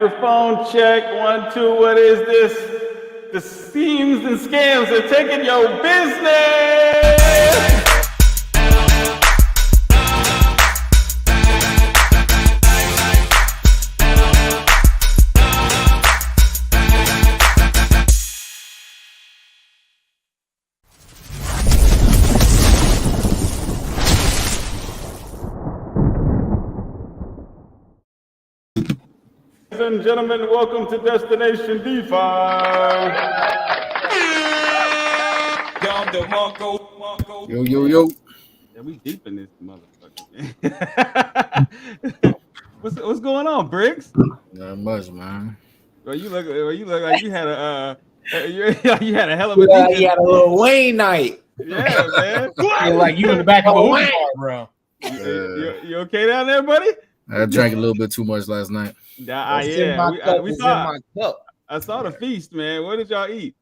Microphone check, 1, 2, what is this? The schemes and scams are taking your business! Ladies and gentlemen, welcome to Destination DeFi. Yo, yo, yo. Yeah, we deep in this motherfucker. What's going on, BRIX? Not much, man. Well, you look like you had a you had a hell of a you had a little Wayne night. Yeah, man. Like you in the back of a Wayne car, bro. You okay down there, buddy? I drank a little bit too much last night. Yeah, we saw. I saw the feast, man. What did y'all eat?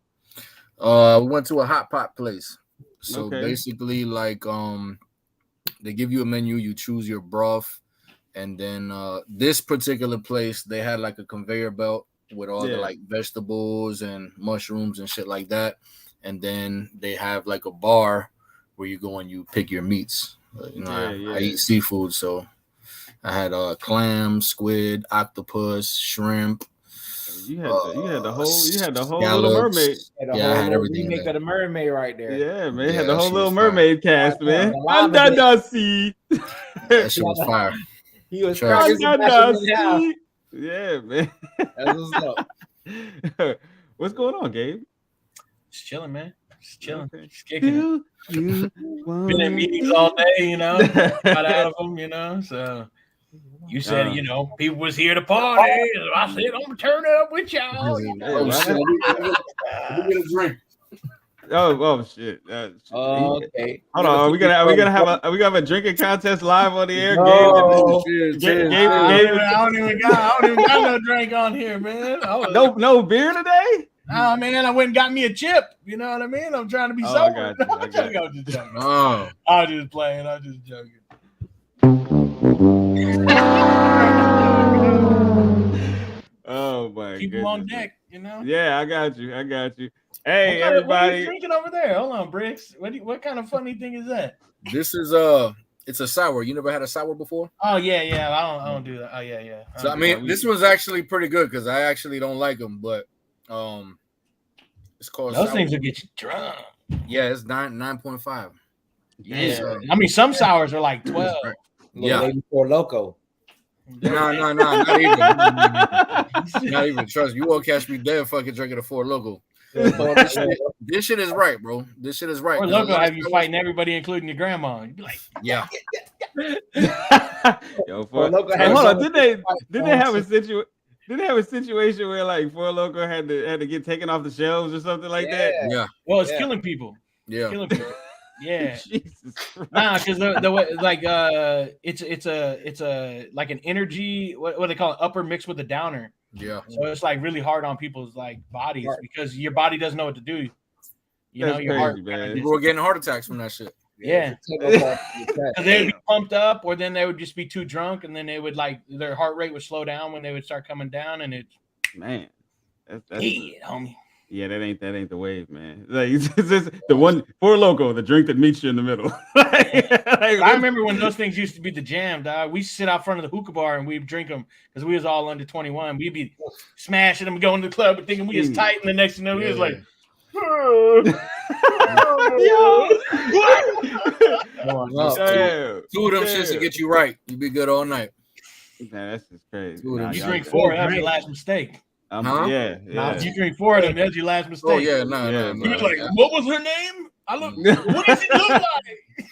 We went to a hot pot place. So Okay. basically, like, they give you a menu. You choose your broth, and then this particular place, they had like a conveyor belt with all the like vegetables and mushrooms and shit like that. And then they have like a bar where you go and you pick your meats. You know, I eat seafood, so I had clam, squid, octopus, shrimp. You had the whole scallops. Little Mermaid. Yeah, I had everything. Remake of the mermaid right there. Yeah, man. Yeah, Had the whole shit Little was fire. Mermaid cast, man. Under the sea. That shit was fire. He was Trash. Under the sea. Yeah, man. That's what's up. What's going on, Gabe? Just chilling, man. Just chilling. Okay. Just kicking it. Been in meetings all day, you know. Got out of them, you know. So you said, you know, people was here to party. I said, I'm gonna turn it up with y'all. Oh, shit. Let me get a drink. Oh shit. Okay. Hold on. Are we gonna have a drinking contest live on the air? No. Gabe, I don't even got no drink on here, man. no beer today? Oh man, I went and got me a chip. You know what I mean? I'm trying to be sober. I got you. I'm just joking. Oh. I'm just playing. I'm just joking. Oh my Keep them on deck, you know. Yeah, I got you. Hey, What are everybody. you drinking over there? Hold on, BRIX. What kind of funny thing is that? This is it's a sour. You never had a sour before? Oh yeah. I don't do that. Oh yeah. So I mean, this was actually pretty good because I actually don't like them, but it's called those sour. things will get you drunk. Yeah, it's 9.5. Yeah. So- I mean, some sours are like 12. Yeah. Lady for loco. No, not even. Not even. Trust me, you won't catch me dead fucking drinking a Four Loko. This shit is right, bro. This shit is right. Or loco have you fighting everybation, including your grandma. You'd be like, Yeah. Yo, Four Loko hey, had hold on. something Did they have a situation? Did they have a situation where like Four Loko had to get taken off the shelves or something like that? Yeah. well, it's Yeah. killing people. Yeah. Killing people. Yeah. Jesus Christ. Nah, because the way like it's a like an energy what they call it, upper mixed with a downer. Yeah. So it's like really hard on people's like bodies because your body doesn't know what to do. You know, That's your crazy, heart. man. People were getting heart attacks from that shit. Yeah. Yeah. Because they would be pumped up, or then they would just be too drunk, and then they would like their heart rate would slow down when they would start coming down, and it. Man, that's Yeah, homie. yeah, that ain't the wave, man. Like it's just the one Four Loko, the drink that meets you in the middle. I remember when those things used to be the jam, dog. We sit out front of the hookah bar and we'd drink them because we was all under 21. We'd be smashing them, going to the club, and thinking we was tight, and the next thing you know, we was like, Damn. Two of them shits to get you right. You be good all night. Man, that's just crazy. Dude, Nah, you y'all- drink 4, that was your last mistake. Huh? Yeah. If you drink 4 of them, that's your last mistake. Oh yeah, no. He was like, what was her name? I look, what does it look like?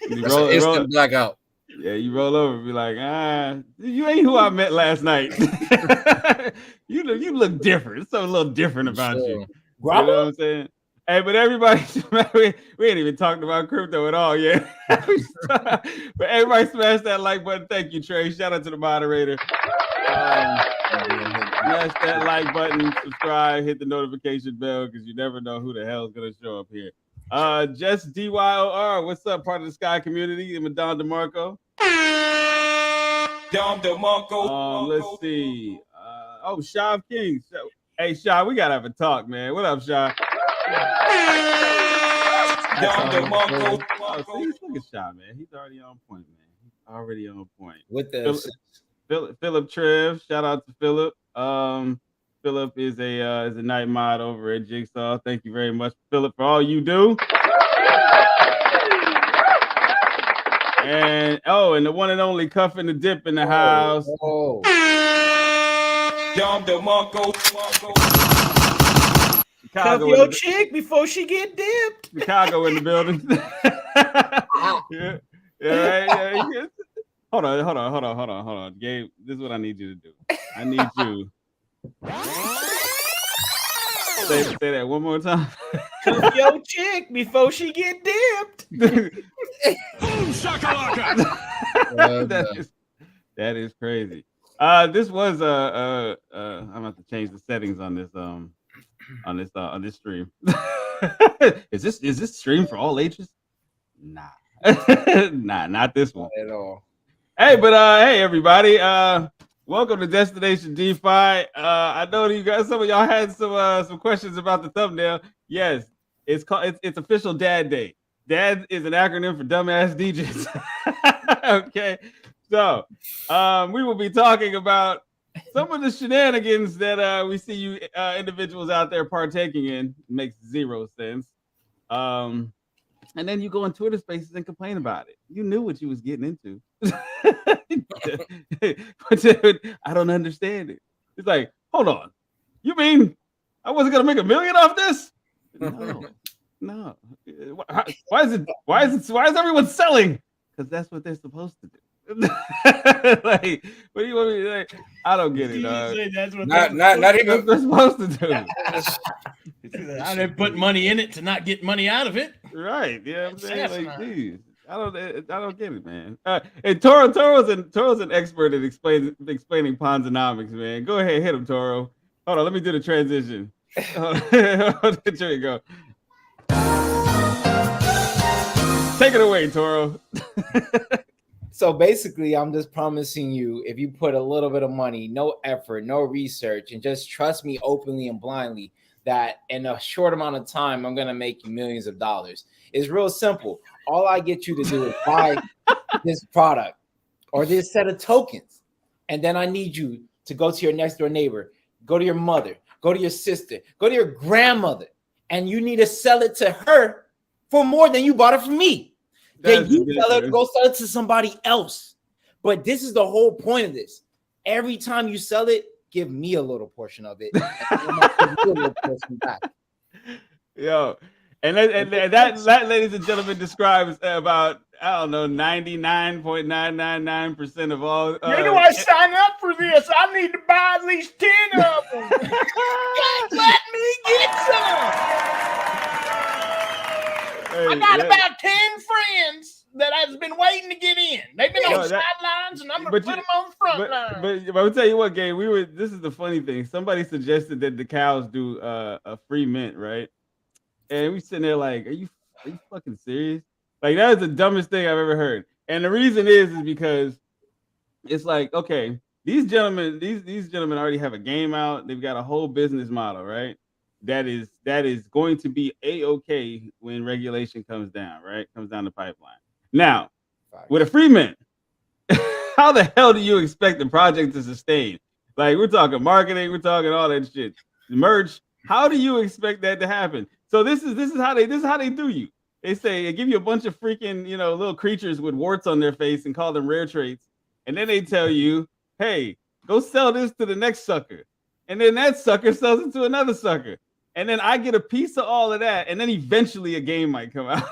You That's an instant blackout. Yeah, you roll over and be like, you ain't who I met last night. you look different. It's something a little different about you. You know what I'm saying? Hey, but everybody, we ain't even talked about crypto at all yet. But everybody smash that like button. Thank you, Trey. Shout out to the moderator. Smash that like button, subscribe, hit the notification bell because you never know who the hell is going to show up here. Just DYOR, what's up, part of the Sky community? I'm Don DeMarco. Let's see. Oh, Shaw King. Hey, Shaw, we gotta have a talk, man. What up, Shaw? Oh, see, look at Shaw, man. He's already on point, man. He's already on point. With the Philip Trev, shout out to Philip. Philip is a night mod over at Jigsaw. Thank you very much, Philip, for all you do. And and the one and only Cuff and the Dip in the house. Cuff your chick before she get dipped. Chicago in the building. Right. Hold on. Gabe, this is what I need you to do. I need you. Say that one more time. Cuff your chick before she get dipped. Boom shakalaka. That is crazy. This was I'm gonna have to change the settings on this stream. Is this stream for all ages? Nah. Nah, not this one at all. Hey, but hey everybody, welcome to Destination DeFi. I know you guys, some of y'all had some questions about the thumbnail. Yes, it's official Dad Day. Dad is an acronym for dumbass DJs. Okay, so we will be talking about some of the shenanigans that we see you individuals out there partaking in. Makes zero sense. And then you go on Twitter Spaces and complain about it. You knew what you was getting into. But dude, I don't understand it. It's like, hold on. You mean I wasn't gonna make $1 million off this? No. Why is everyone selling? Because that's what they're supposed to do. Like, what do you want me to say? I don't get it, dog. That's what not even they're supposed to do. I didn't put money in it to not get money out of it. Right. Yeah, I'm saying, like, geez, I don't get it, man. And Toro's an expert at explaining Ponzonomics, man. Go ahead, hit him, Toro. Hold on, let me do the transition. There you go. Take it away, Toro. So basically, I'm just promising you, if you put a little bit of money, no effort, no research, and just trust me openly and blindly, that in a short amount of time, I'm going to make you millions of dollars. It's real simple. All I get you to do is buy this product or this set of tokens. And then I need you to go to your next door neighbor, go to your mother, go to your sister, go to your grandmother, and you need to sell it to her for more than you bought it from me. Then you tell her to go sell it to somebody else. But this is the whole point of this. Every time you sell it, give me a little portion of it. Yo, and that, ladies and gentlemen, describes about, I don't know, 99.999% of all. Where do I sign up for this? I need to buy at least 10 of them. God, let me get some. Hey, I got about 10 friends that I've been waiting to get in. They've been on the sidelines, and I'm going to put them on the front line. But I'll tell you what, Gabe, this is the funny thing. Somebody suggested that the cows do a free mint, right? And we sitting there like, are you fucking serious? Like, that is the dumbest thing I've ever heard. And the reason is because it's like, okay, these gentlemen already have a game out. They've got a whole business model, right? That is going to be a-okay when regulation comes down, right? Comes down the pipeline. Now, with a free mint, how the hell do you expect the project to sustain? Like, we're talking marketing, we're talking all that shit, merch. How do you expect that to happen? So this is how they do you. They say they give you a bunch of freaking, little creatures with warts on their face and call them rare traits, and then they tell you, hey, go sell this to the next sucker, and then that sucker sells it to another sucker. And then I get a piece of all of that, and then eventually a game might come out.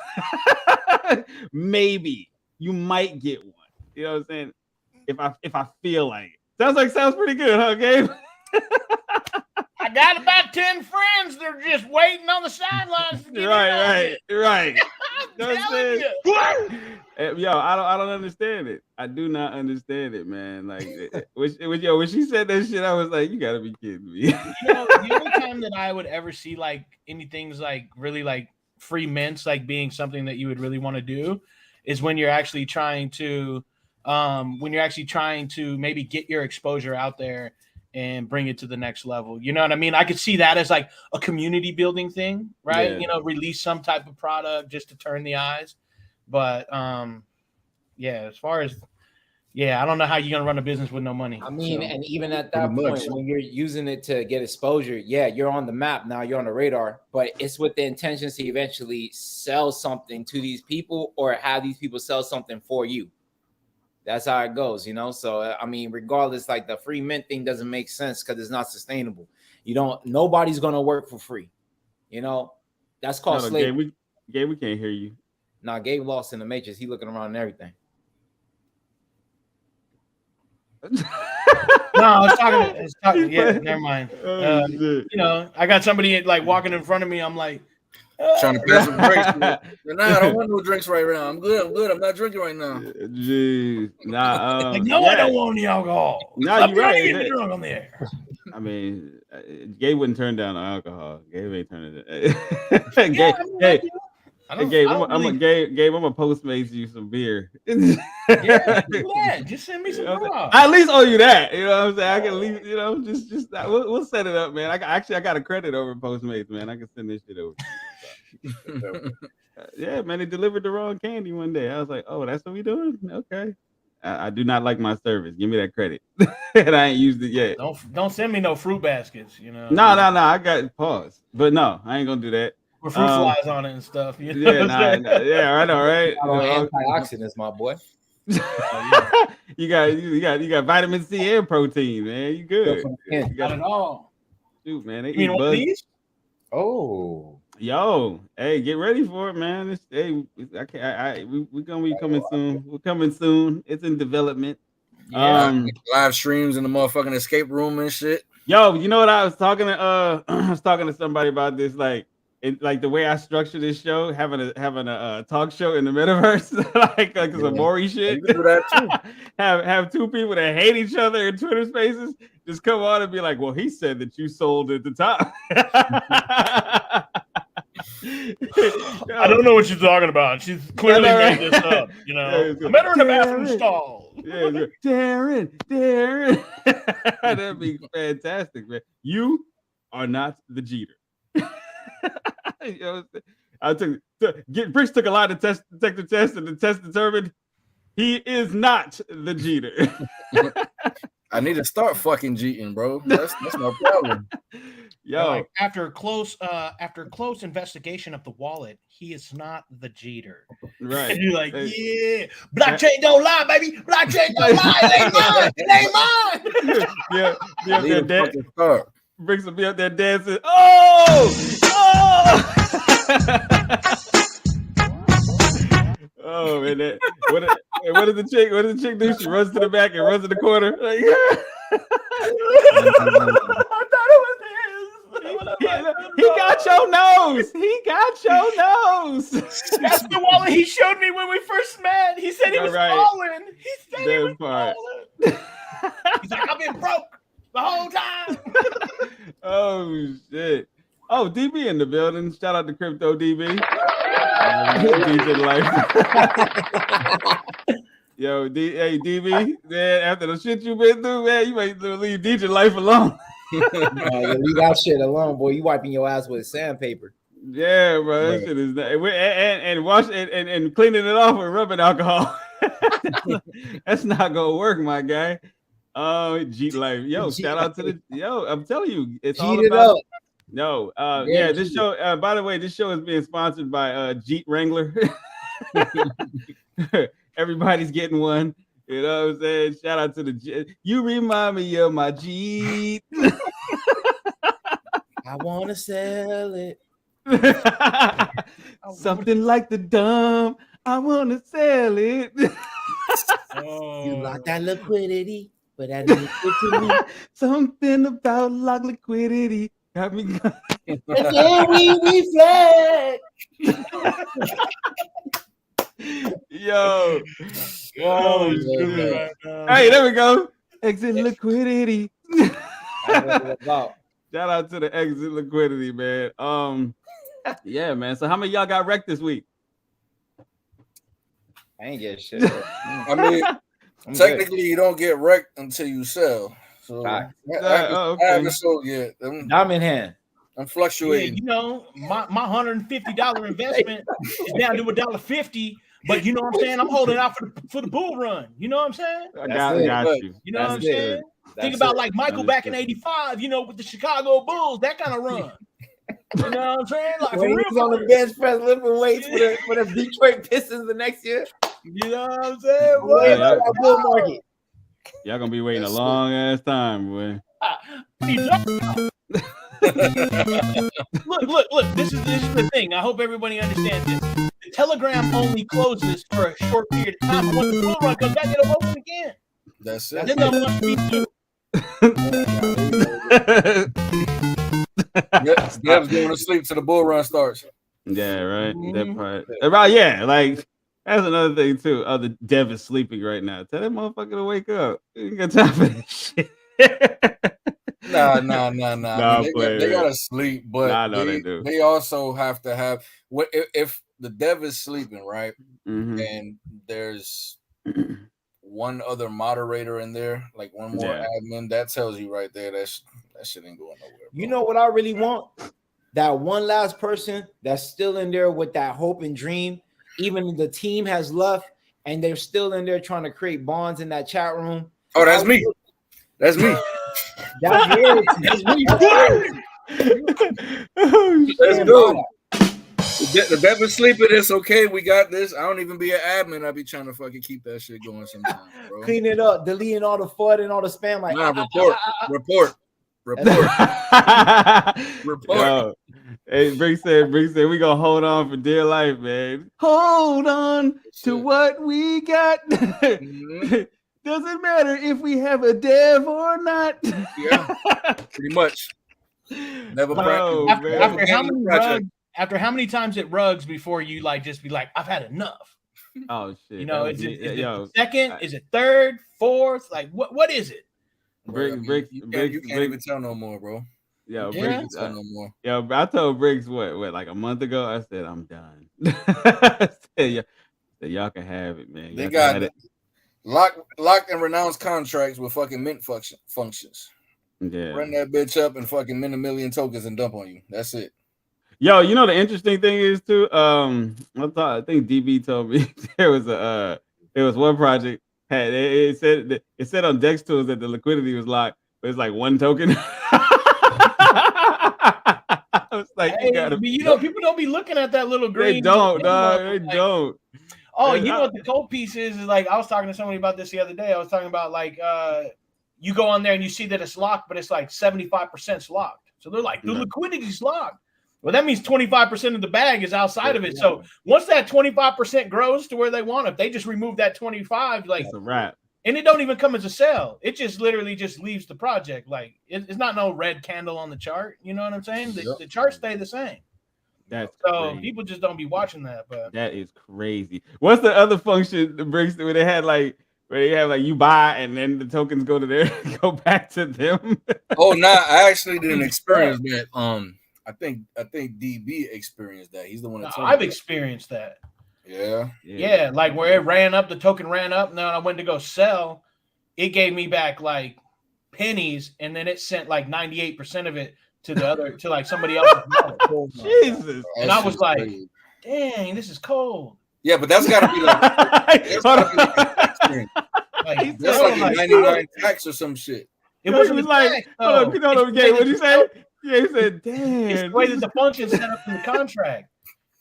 Maybe you might get one. You know what I'm saying? If I feel like it. Sounds pretty good, huh, Gabe? I got about 10 friends. They're just waiting on the sidelines to get right. I'm telling you. Yo, I don't understand it. I do not understand it, man. Like, when she said that shit, I was like, you gotta be kidding me. The only time that I would ever see like anything's like really like free mints like being something that you would really want to do is when you're actually trying to maybe get your exposure out there and bring it to the next level. You know what I mean? I could see that as like a community building thing, right? Yeah. You know, release some type of product just to turn the eyes. But yeah, as far as I don't know how you're gonna run a business with no money. I mean, so. and even at that point, when you're using it to get exposure, yeah, you're on the map now, you're on the radar, but it's with the intentions to eventually sell something to these people or have these people sell something for you. That's how it goes, you know. So I mean, regardless, like the free mint thing doesn't make sense because it's not sustainable. Nobody's gonna work for free, you know. That's called slavery. Gabe, we can't hear you. Nah, Gabe lost in the matrix. He looking around and everything. No, it's talking. Yeah, never mind. You know, I got somebody like walking in front of me. I'm like, trying to pass some drinks. Nah, I don't want no drinks right now. I'm good. I'm not drinking right now. Jeez. Nah. I don't want any alcohol. No, you're right. Getting drunk on there. I mean, Gabe wouldn't turn down the alcohol. Gabe ain't turning it. Gabe, I'm gonna Postmates you some beer. Just send me some raw. I at least owe you that. You know what I'm saying? I can leave. You know, just we'll set it up, man. I got a credit over Postmates, man. I can send this shit over. Yeah, man. They delivered the wrong candy one day. I was like, oh, that's what we doing? Okay. I do not like my service. Give me that credit. And I ain't used it yet. Don't send me no fruit baskets. You know. No. I got pause. But no, I ain't gonna do that. With fruit flies on it and stuff. You know yeah, I know, right? Antioxidants, my boy. You got vitamin C and protein, man. You good? Not at all. Shoot, man. They eat one of these? Oh, yo, hey, get ready for it, man. We're gonna be coming soon. We're coming soon. It's in development. Yeah, live streams in the motherfucking escape room and shit. Yo, you know what I was talking to? I was talking to somebody about this, like the way I structure this show, having a talk show in the metaverse, like some Maury shit. You can do that too. have two people that hate each other in Twitter Spaces just come on and be like, "Well, he said that you sold at the top." I don't know what you're talking about. She's clearly made this up. You know, I met her in the bathroom stall. Yeah, Darren, that'd be fantastic, man. You are not the Jeter. You know, BRIX took a lie to take the test, and the test determined he is not the Jeter. I need to start fucking cheating, bro. That's my problem. Yo, like, after close investigation of the wallet, he is not the Jeter. Right. And you're like, yeah, blockchain don't lie, baby. Blockchain don't lie. It ain't mine. It ain't mine. BRIX will be up there dancing. Oh! Oh man, what does the chick do? She runs to the back and runs to the corner. Like, I thought it was his. He got your nose. He got your nose. That's the wallet he showed me when we first met. He said he was falling. He said he was falling. He's like, I've been broke the whole time. Oh shit. Oh, DB in the building. Shout out to Crypto DB. DJ Life. Yo, hey DB, man, after the shit you been through, man, you might leave DJ Life alone. Leave that shit alone, boy. You wiping your ass with sandpaper. Yeah, bro. That shit is and wash and cleaning it off with rubbing alcohol. That's not gonna work, my guy. Oh, Jeet Life. Yo, shout out to I'm telling you, it's all about. No, this show. By the way, this show is being sponsored by Jeet Wrangler. Everybody's getting one. You know what I'm saying? Shout out to the Jeet. You remind me of my Jeet. I wanna sell it. Something like the dumb. I wanna sell it. You like that liquidity, but that liquidity. Something about lock liquidity. Got me going. And then we reflect. Yo. Oh, hey, there we go. Exit liquidity. Shout out to the exit liquidity, man. Yeah, man. So how many of y'all got wrecked this week? I ain't get shit. I mean, technically, you don't get wrecked until you sell. So Facts. I haven't sold yet. Diamond hand. I'm fluctuating. Yeah, you know, my $150 investment is down to $1.50. But you know what I'm saying? I'm holding out for the bull run. You know what I'm saying? I got you. You know what I'm saying? Think about like Michael back in '85, you know, with the Chicago Bulls, that kind of run. You know what I'm saying? Like when he was on the bench press lifting weights for the Detroit Pistons the next year. You know what I'm saying? Bull market. Y'all gonna be waiting a long ass time, boy. Look. This is the thing. I hope everybody understands this. The Telegram only closes for a short period of time. Once the bull run comes back, it'll open again. That's it. Then they'll must be too. Dev's going to sleep till the bull run starts. Yeah, right. That part. Right, yeah, like that's another thing too. The Dev is sleeping right now. Tell that motherfucker to wake up. You ain't got time for that shit. Nah. Nah, I mean, they gotta sleep, but they do. They also have to have what if the Dev is sleeping, right? And there's one other moderator in there, like one more admin, that tells you right there that shit ain't going nowhere. Bro. You know what I really want? That one last person that's still in there with that hope and dream. Even the team has left and they're still in there trying to create bonds in that chat room. Oh, that's me. That's me. That's me. Let's go. The Dev is sleeping. It's okay. We got this. I don't even be an admin. I be trying to fucking keep that shit going sometimes, bro. Clean it up, deleting all the FUD and all the spam. Like, report. Yo, hey, BRIX said, we gonna hold on for dear life, man. Hold on to what we got. Doesn't matter if we have a Dev or not. Yeah, pretty much. Never practice. After how many times it rugs before you like just be like, I've had enough. Oh shit! You know, is it second? Is it third? Fourth? Like what is it? BRIX, you can't even tell no more, bro. Yeah, BRIX no more. Yeah, I told BRIX what like a month ago. I said I'm done. I said, y'all can have it, man. They got locked and renounced contracts with fucking mint functions. Yeah, run that bitch up and fucking mint 1 million tokens and dump on you. That's it. Yo, you know the interesting thing is too. I think DB told me there was one project it said on Dex tools that the liquidity was locked, but it's like one token. I was like, people don't be looking at that little green. They don't, they don't. Oh, you know what the cold piece is like? I was talking to somebody about this the other day. I was talking about like you go on there and you see that it's locked, but it's like 75% locked. So they're like, the liquidity's locked. Well, that means 25% of the bag is outside of it. So once that 25% grows to where they want it, they just remove that 25, like it's a wrap. And it don't even come as a sell. It just literally just leaves the project. Like it's not no red candle on the chart. You know what I'm saying? The charts stay the same. That's so crazy. People just don't be watching that. But that is crazy. What's the other function the BRIX where they had like you buy and then the tokens go back to them? Oh, I actually didn't experience that. I think DB experienced that. He's the one that told me. I've experienced that. Yeah. Like where it ran up, the token ran up. Now I went to go sell, it gave me back like pennies, and then it sent like 98% of it to the other to like somebody else's wallet. Jesus. And I was like, dang, this is cold. Yeah, but that's gotta be like that's like a 99 tax or some shit. It wasn't like what you say? Yeah, he said, damn. It's the way that the function set up in the contract.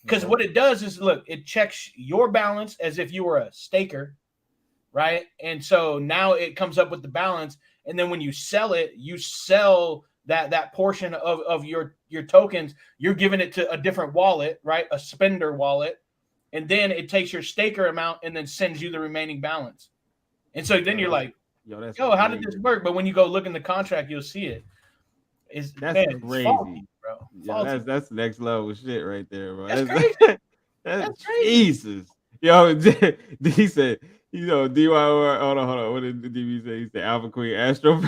Because what it does is, look, it checks your balance as if you were a staker, right? And so now it comes up with the balance. And then when you sell it, you sell that portion of your tokens. You're giving it to a different wallet, right? A spender wallet. And then it takes your staker amount and then sends you the remaining balance. And so then you're like, yo, how did this work? But when you go look in the contract, you'll see it. That's crazy, faulty, bro. Yeah, that's next level shit right there, bro. That's crazy. That's crazy. Jesus. Yo, D said, DYR. Hold on. What did DB say? He said Alpha Queen, Astro,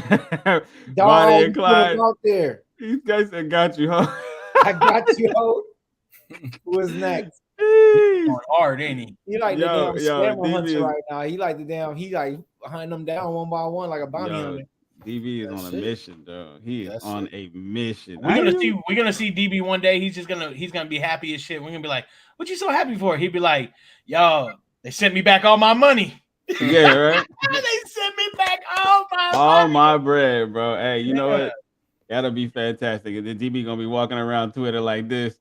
Bonnie and Clyde. Out there. These guys said, "Got you, ho." I got you, ho. Who is next? Hard, ain't he? He like the damn scammer hunter right now. He like hunting them down one by one like a bounty hunter. DB is on a mission, though. He is on a mission. We're gonna see DB one day. He's gonna be happy as shit. We're gonna be like, "What you so happy for?" He'd be like, "Yo, they sent me back all my money." Yeah, right. They sent me back all my bread, bro. Hey, you know what? That'll be fantastic. And then DB gonna be walking around Twitter like this.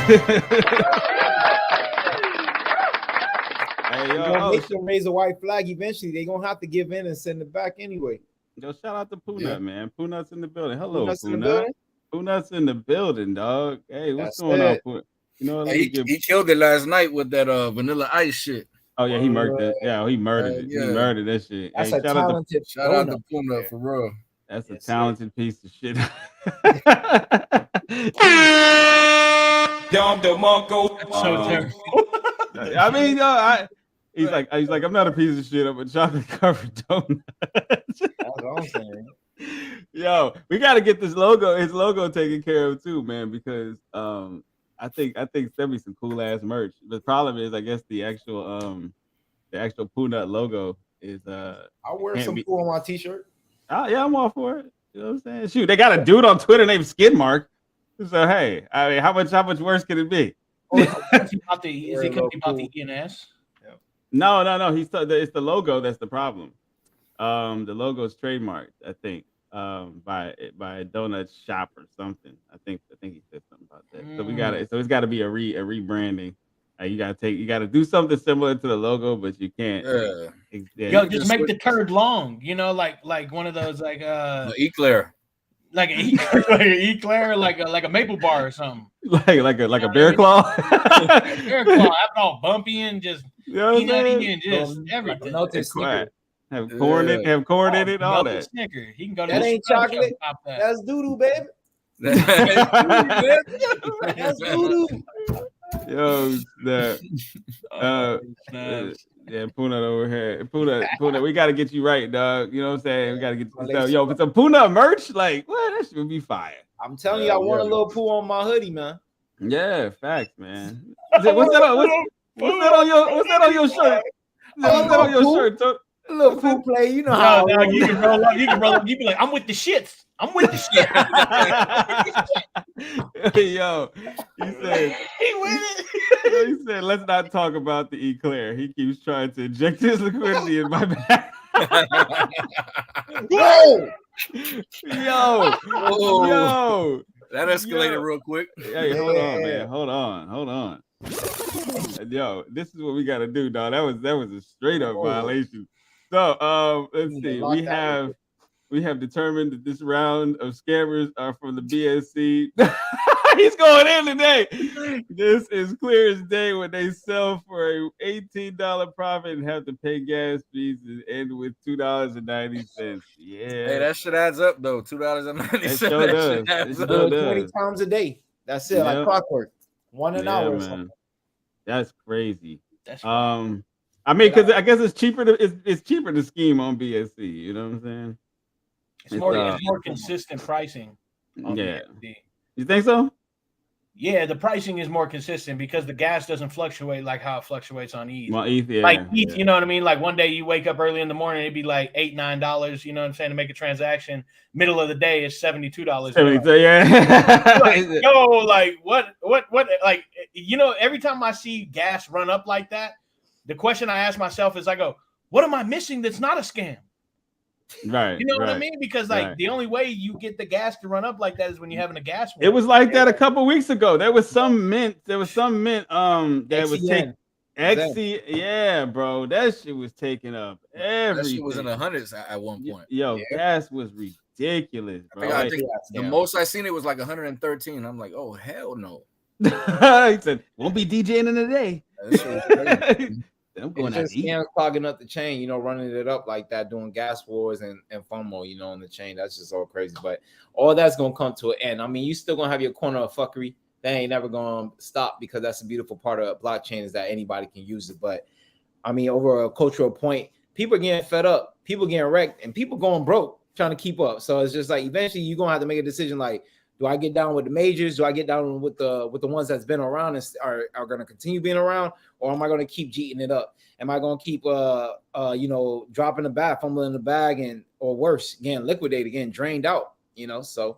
Hey, yo, make them raise a white flag. Eventually, they're gonna have to give in and send it back anyway. Yo, shout out to Poonut, man. Poonut's in the building. Hello, Poonut. Poonut's in the building, dog. Hey, what's going on, Poonut? You know, he killed it last night with that Vanilla Ice shit. Oh yeah, he murdered it. Yeah, he murdered it. Yeah. He murdered that shit. That's a talented. Shout out to Poonut for real. That's a talented piece of shit. So terrible. I mean, he's like, I'm not a piece of shit. I'm a chocolate covered donut. That's what I'm saying. Yo, we got to get his logo taken care of too, man, because I think there'll be some cool ass merch. The problem is, I guess the actual Poonut logo is I'll wear some cool on my t-shirt. Oh yeah, I'm all for it. You know what I'm saying? Shoot, they got a dude on Twitter named Skidmark. So hey, I mean, how much worse can it be? Is he about the ENS? No. It's the logo that's the problem. The logo is trademarked, I think, by a donut shop or something. I think he said something about that. So it's got to be a rebranding. You gotta do something similar to the logo, but you can't. Yo, just make the turd long. You know, like one of those like eclair. Like an eclair, like a maple bar or something. Like a bear claw. Bear claw, have it all bumpy and just peanutty and just everything. Have corn in it, all that. Snicker. He can go to that ain't chocolate. That's doo-doo, baby. That's doo-doo. Yo, yeah, Poonut over here. Poonut, we gotta get you right, dog. You know what I'm saying? We gotta get you stuff. Yo, but some Poonut merch, like, what? That should be fire. I'm telling you, I want a little poo on my hoodie, man. Yeah, facts, man. What's that on your shirt? What's that on your shirt? A little poo play, you know how you can roll up. You can roll up. You be like, I'm with the shits. I'm with the shit. Yo, he said, he said, let's not talk about the eclair. He keeps trying to inject his liquidity in my back. Yo. That escalated real quick. Hey, hold on, man. Hold on. Yo, this is what we gotta do, dog. That was a straight up violation. So let's see. We have determined that this round of scammers are from the BSC. He's going in today. This is clear as day when they sell for a $18 profit and have to pay gas fees and end with $2.90. Yeah. Hey, that shit adds up though. $2.90. It sure does. It sure does. 20 times a day. That's it. Like clockwork. An hour or something. That's crazy. I mean, because I guess it's cheaper to scheme on BSC. You know what I'm saying? It's more consistent pricing. Yeah. BSC. You think so? Yeah, the pricing is more consistent because the gas doesn't fluctuate like how it fluctuates on ETH. Well, ETH, ETH, you know what I mean? Like one day you wake up early in the morning, it'd be like $8, $9, you know what I'm saying, to make a transaction. Middle of the day is $72. 72, yeah. Like, yo, like what, like, you know, every time I see gas run up like that, the question I ask myself is, I go, what am I missing that's not a scam? Right. You know what I mean? Because like the only way you get the gas to run up like that is when you're having a gas war. It was like that a couple weeks ago. There was some mint that was was taking XC. Yeah, bro. That shit was taking up everything. That shit was in the hundreds at one point. Yo, gas was ridiculous, bro. I think the most I seen it was like 113. I'm like, oh hell no. He said, won't be DJing in the day. That shit was crazy. I'm going out scams clogging up the chain, you know, running it up like that, doing gas wars and FOMO, you know, on the chain. That's just all crazy. But all that's gonna come to an end. I mean, you still gonna have your corner of fuckery. That ain't never gonna stop because that's a beautiful part of blockchain is that anybody can use it. But I mean, over a cultural point, people are getting fed up, people getting wrecked, and people going broke trying to keep up. So it's just like eventually you're gonna have to make a decision like, Do I get down with the majors? Do I get down with the ones that's been around and are going to continue being around, or am I going to keep jeeting it up? Am I going to keep dropping the bat, fumbling the bag, and or worse, getting liquidated, getting drained out? So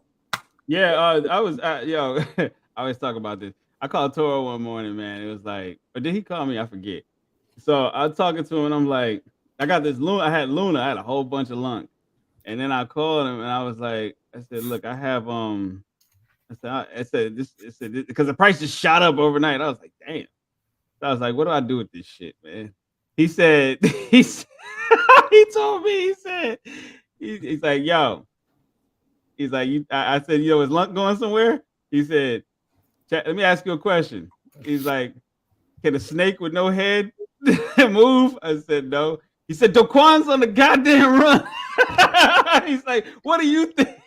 yeah, I was I always talk about this. I called Toro one morning, man. It was like, or did he call me? I forget. So I was talking to him, and I'm like, I got this Luna. I had a whole bunch of lunk, and then I called him, and I was like, I said, look, I have I said this because the price just shot up overnight. I was like, damn. So I was like, what do I do with this shit, man? He said, he told me, he said, he's like, yo. He's like, I said, yo, is lunk going somewhere? He said, let me ask you a question. He's like, can a snake with no head move? I said, no. He said, Daquan's on the goddamn run. He's like, what do you think?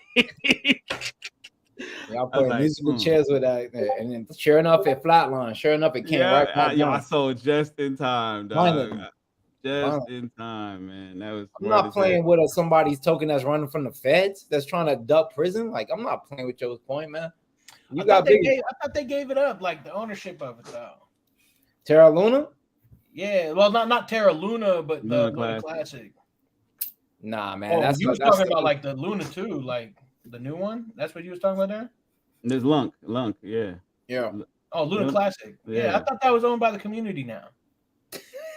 Y'all put musical chairs with that, and then sure enough, it flatlined. Sure enough, it came right back down. I sold just in time, dog. Just in time, man. That was. I'm not playing with somebody's token that's running from the feds that's trying to duck prison. Like, I'm not playing with your point, man. I thought they gave it up, like the ownership of it, though. Terra Luna? Yeah, well, not Terra Luna, but the Luna Classic. Nah, man. You was talking about like the Luna 2, like the new one. That's what you was talking about there. There's Lunk, yeah. Oh, Luna Classic. Yeah, I thought that was owned by the community now.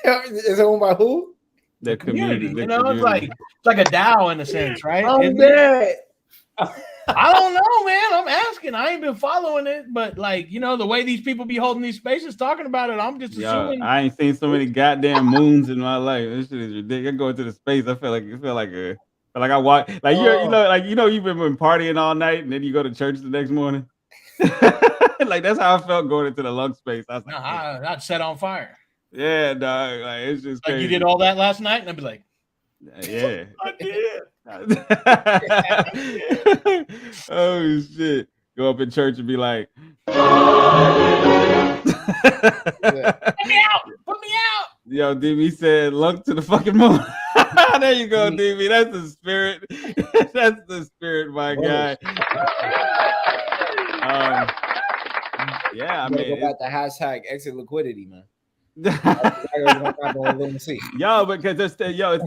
Is it owned by who? The community. It's like a DAO in a sense, right? I'm dead. I don't know, man. I'm asking. I ain't been following it, but like, the way these people be holding these spaces talking about it, I'm just assuming. I ain't seen so many goddamn moons in my life. This shit is ridiculous. I go into the space. I feel like I walk like you've been partying all night and then you go to church the next morning. Like that's how I felt going into the lung space. I was like, I'd set on fire. Yeah, dog. Like it's just crazy. You did all that last night, and I'd be like, yeah, I did. Oh shit! Go up in church and be like, put me out! Yo, DB said, "Lunk to the fucking moon." There you go, DB. That's the spirit. That's the spirit, my guy. Yeah, I mean, go back to hashtag exit liquidity, man. Yo, because it's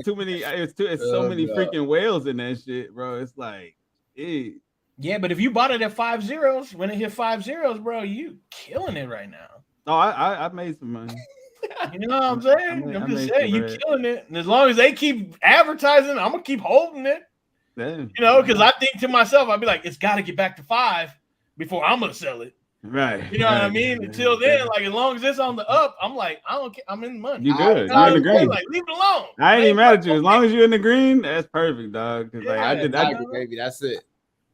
too many. It's so many freaking whales in that shit, bro. It's like, yeah, but if you bought it at 5 zeros, when it hit 5 zeros, bro, you killing it right now. Oh, I made some money. You know what I'm saying? I'm just saying, you killing it. And as long as they keep advertising, I'm gonna keep holding it. Damn. Because I think to myself, I'd be like, it's got to get back to 5 before I'm gonna sell it. Right. You know what I mean? Until then, like as long as it's on the up, I'm like, I don't care. I'm in the money. You good? You're in the green. Like, leave it alone. I ain't even mad at you. As long as you're in the green, that's perfect, dog. Because I did, baby. That's it.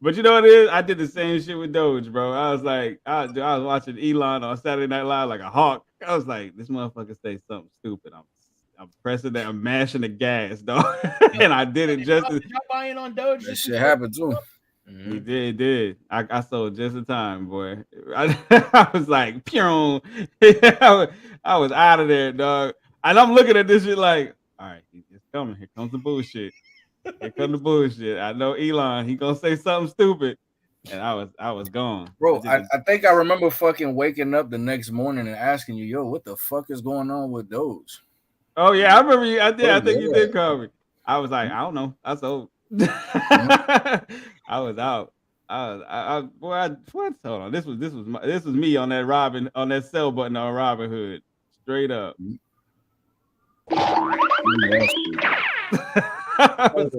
But you know what it is? I did the same shit with Doge, bro. I was like, I was watching Elon on Saturday Night Live like a hawk. I was like, this motherfucker say something stupid. I'm pressing that. I'm mashing the gas, dog. And I did it just. Did y'all buy in on Doge? That shit happened too. He did. I sold just in time, boy. I was like, pew. I was out of there, dog. And I'm looking at this shit like, all right, it's coming. Here comes the bullshit. Here comes the bullshit. I know Elon. He gonna say something stupid, and I was gone. Bro, I think I remember fucking waking up the next morning and asking you, yo, what the fuck is going on with Doge? Oh yeah, I remember you. I did. I think you did call me. I was like, I don't know. I sold. I was out. What? Hold on. This was me on that sell button on Robin Hood. Straight up. I was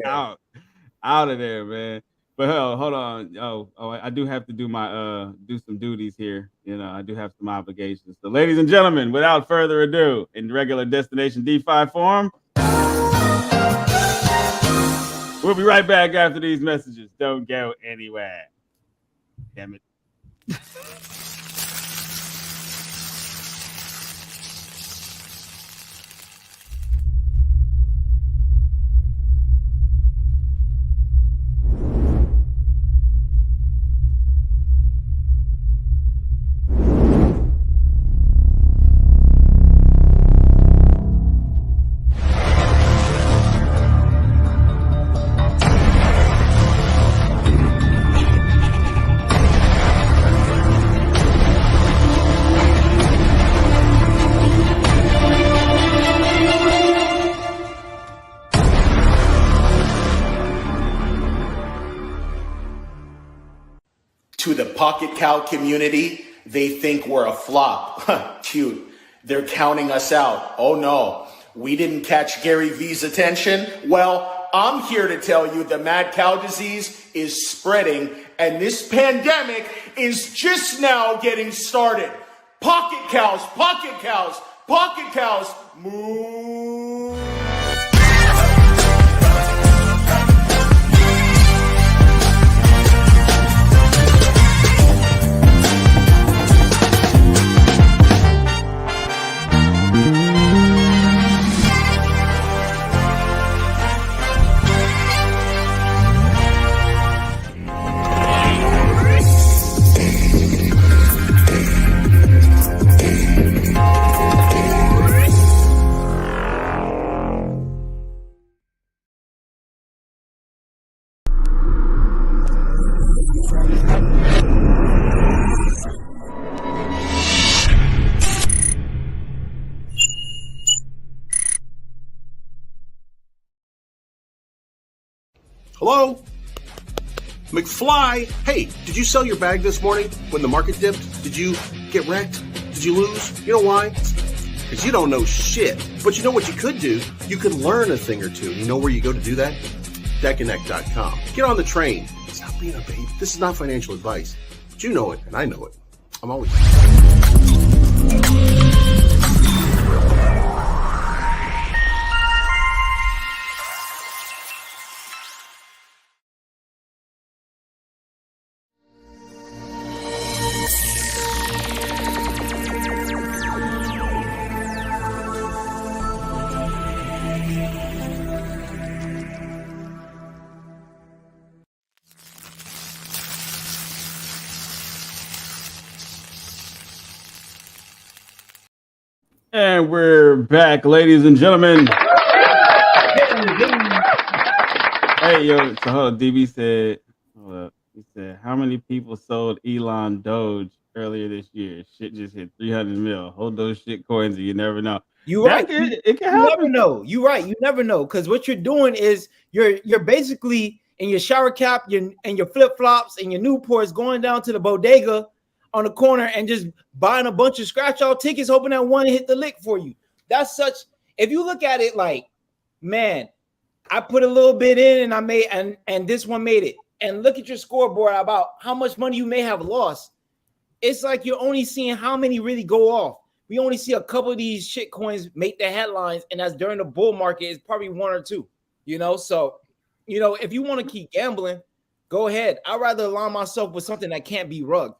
out of there, man. But hold on. Oh, I do have to do my do some duties here. I do have some obligations. So, ladies and gentlemen, without further ado, in regular Destination DeFi form. We'll be right back after these messages. Don't go anywhere. Damn it. To the Pocket Cow community, they think we're a flop. Cute. They're counting us out. Oh no, we didn't catch Gary V's attention. Well, I'm here to tell you the mad cow disease is spreading and this pandemic is just now getting started. Pocket cows, pocket cows, pocket cows, moo. Hello? McFly? Hey, did you sell your bag this morning when the market dipped? Did you get wrecked? Did you lose? You know why? Because you don't know shit. But you know what you could do? You could learn a thing or two. You know where you go to do that? Deconnect.com. Get on the train. Stop being a babe. This is not financial advice. But you know it, and I know it. I'm always... And we're back, ladies and gentlemen. Hey, yo, so hold on, DB said, hold up. He said, how many people sold Elon Doge earlier this year? Shit just hit 300 mil. Hold those shit coins and you never know. You're right. It can happen. You never know. You're right. You never know. Because what you're doing is you're basically in your shower cap and your flip-flops and your Newports going down to the bodega on the corner and just buying a bunch of scratch-out tickets, hoping that one hit the lick for you. That's such, if you look at it like, man, I put a little bit in and I made, and this one made it. And look at your scoreboard about how much money you may have lost. It's like you're only seeing how many really go off. We only see a couple of these shit coins make the headlines, and that's during the bull market. It's probably one or two, you know? So, you know, if you want to keep gambling, go ahead. I'd rather align myself with something that can't be rugged.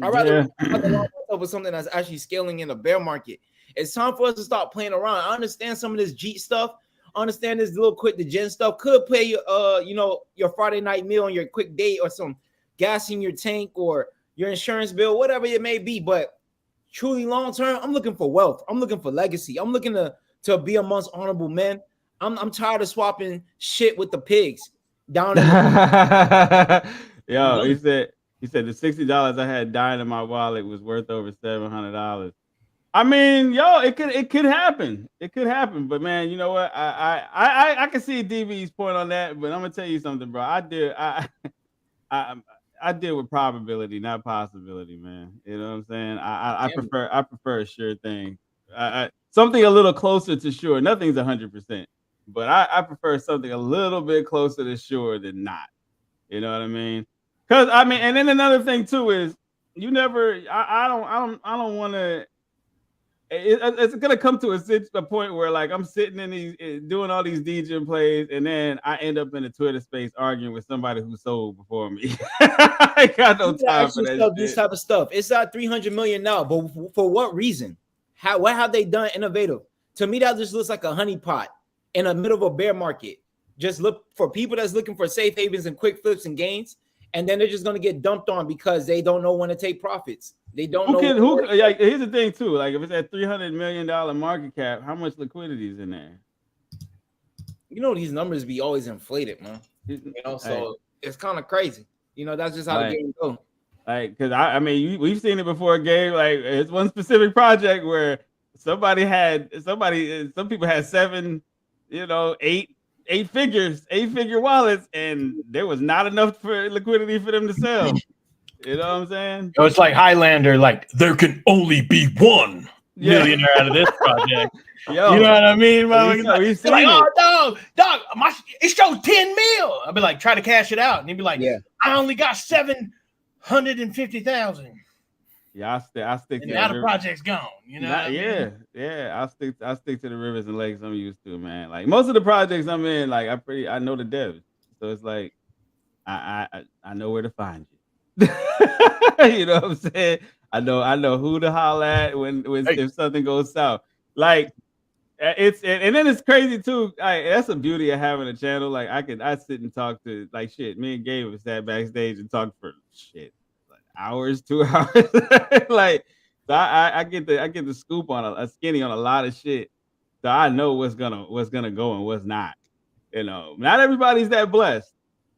I'd rather align myself with something that's actually scaling in the bear market. It's time for us to stop playing around. I understand some of this Jeet stuff. I understand this little quick to gen stuff. Could pay you know, your Friday night meal on your quick date or some gas in your tank or your insurance bill, whatever it may be. But truly long term, I'm looking for wealth. I'm looking for legacy. I'm looking to be amongst honorable men. I'm tired of swapping shit with the pigs down in the Yo, he said the $60 I had dying in my wallet was worth over $700. I mean, yo, it could happen. It could happen. But man, you know what? I can see DB's point on that, but I'm gonna tell you something, bro. I deal with probability, not possibility, man. You know what I'm saying? I prefer a sure thing. Something a little closer to sure. Nothing's 100%, but I prefer something a little bit closer to sure than not. You know what I mean? Because I mean, and then another thing too is you never. I don't want to. It's gonna come to a point where like I'm sitting in these doing all these DJ plays, and then I end up in a Twitter space arguing with somebody who sold before me. I got no time for that. This type of stuff. It's at 300 million now, but for what reason? What have they done innovative? To me, that just looks like a honeypot in the middle of a bear market. Just look for people that's looking for safe havens and quick flips and gains, and then they're just gonna get dumped on because they don't know when to take profits. They don't know. Like, here's the thing too. Like if it's at $300 million market cap, how much liquidity is in there? You know these numbers be always inflated, man. You know, so it's kind of crazy. You know, that's just how the game goes. Like, because I mean, we've seen it before, Gabe. Like it's one specific project where some people had 7, you know, 8-figure wallets, and there was not enough for liquidity for them to sell. You know what I'm saying? Oh, it's like Highlander, like there can only be one millionaire out of this project. Yo, you know what I mean? we've Like, seen oh, dog, it showed 10 mil. I'd be like, try to cash it out. And he'd be like, I only got 750,000. Yeah, I stick to now the project's gone. You know? Yeah. I stick to the rivers and lakes I'm used to, man. Like most of the projects I'm in, like I know the devs, so it's like I know where to find you. You know what I'm saying? I know who to holler at when if something goes south. Like and then it's crazy too. That's the beauty of having a channel. Like I sit and talk to like shit. Me and Gabe sat backstage and talked for shit. Hours, 2 hours. Like so I get the scoop on a skinny on a lot of shit. So I know what's gonna go and what's not. You know, not everybody's that blessed.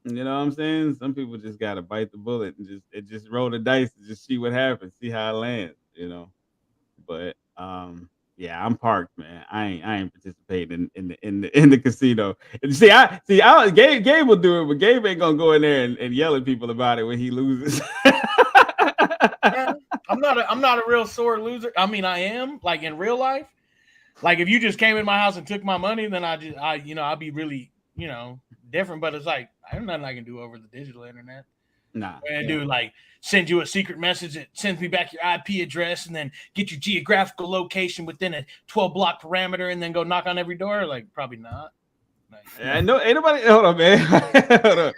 You know what I'm saying? Some people just gotta bite the bullet and just roll the dice and just see what happens, see how it lands, you know. But yeah, I'm parked, man. I ain't participating in the casino. And Gabe will do it, but Gabe ain't gonna go in there and yell at people about it when he loses. I'm not a real sore loser. I mean, I am like in real life. Like if you just came in my house and took my money, then I'd be really, different. But it's like there's nothing I can do over the digital internet. Nah. And do like send you a secret message that sends me back your IP address and then get your geographical location within a 12-block parameter and then go knock on every door? Like probably not. Like, I know ain't nobody. Hold on, man. Hold on.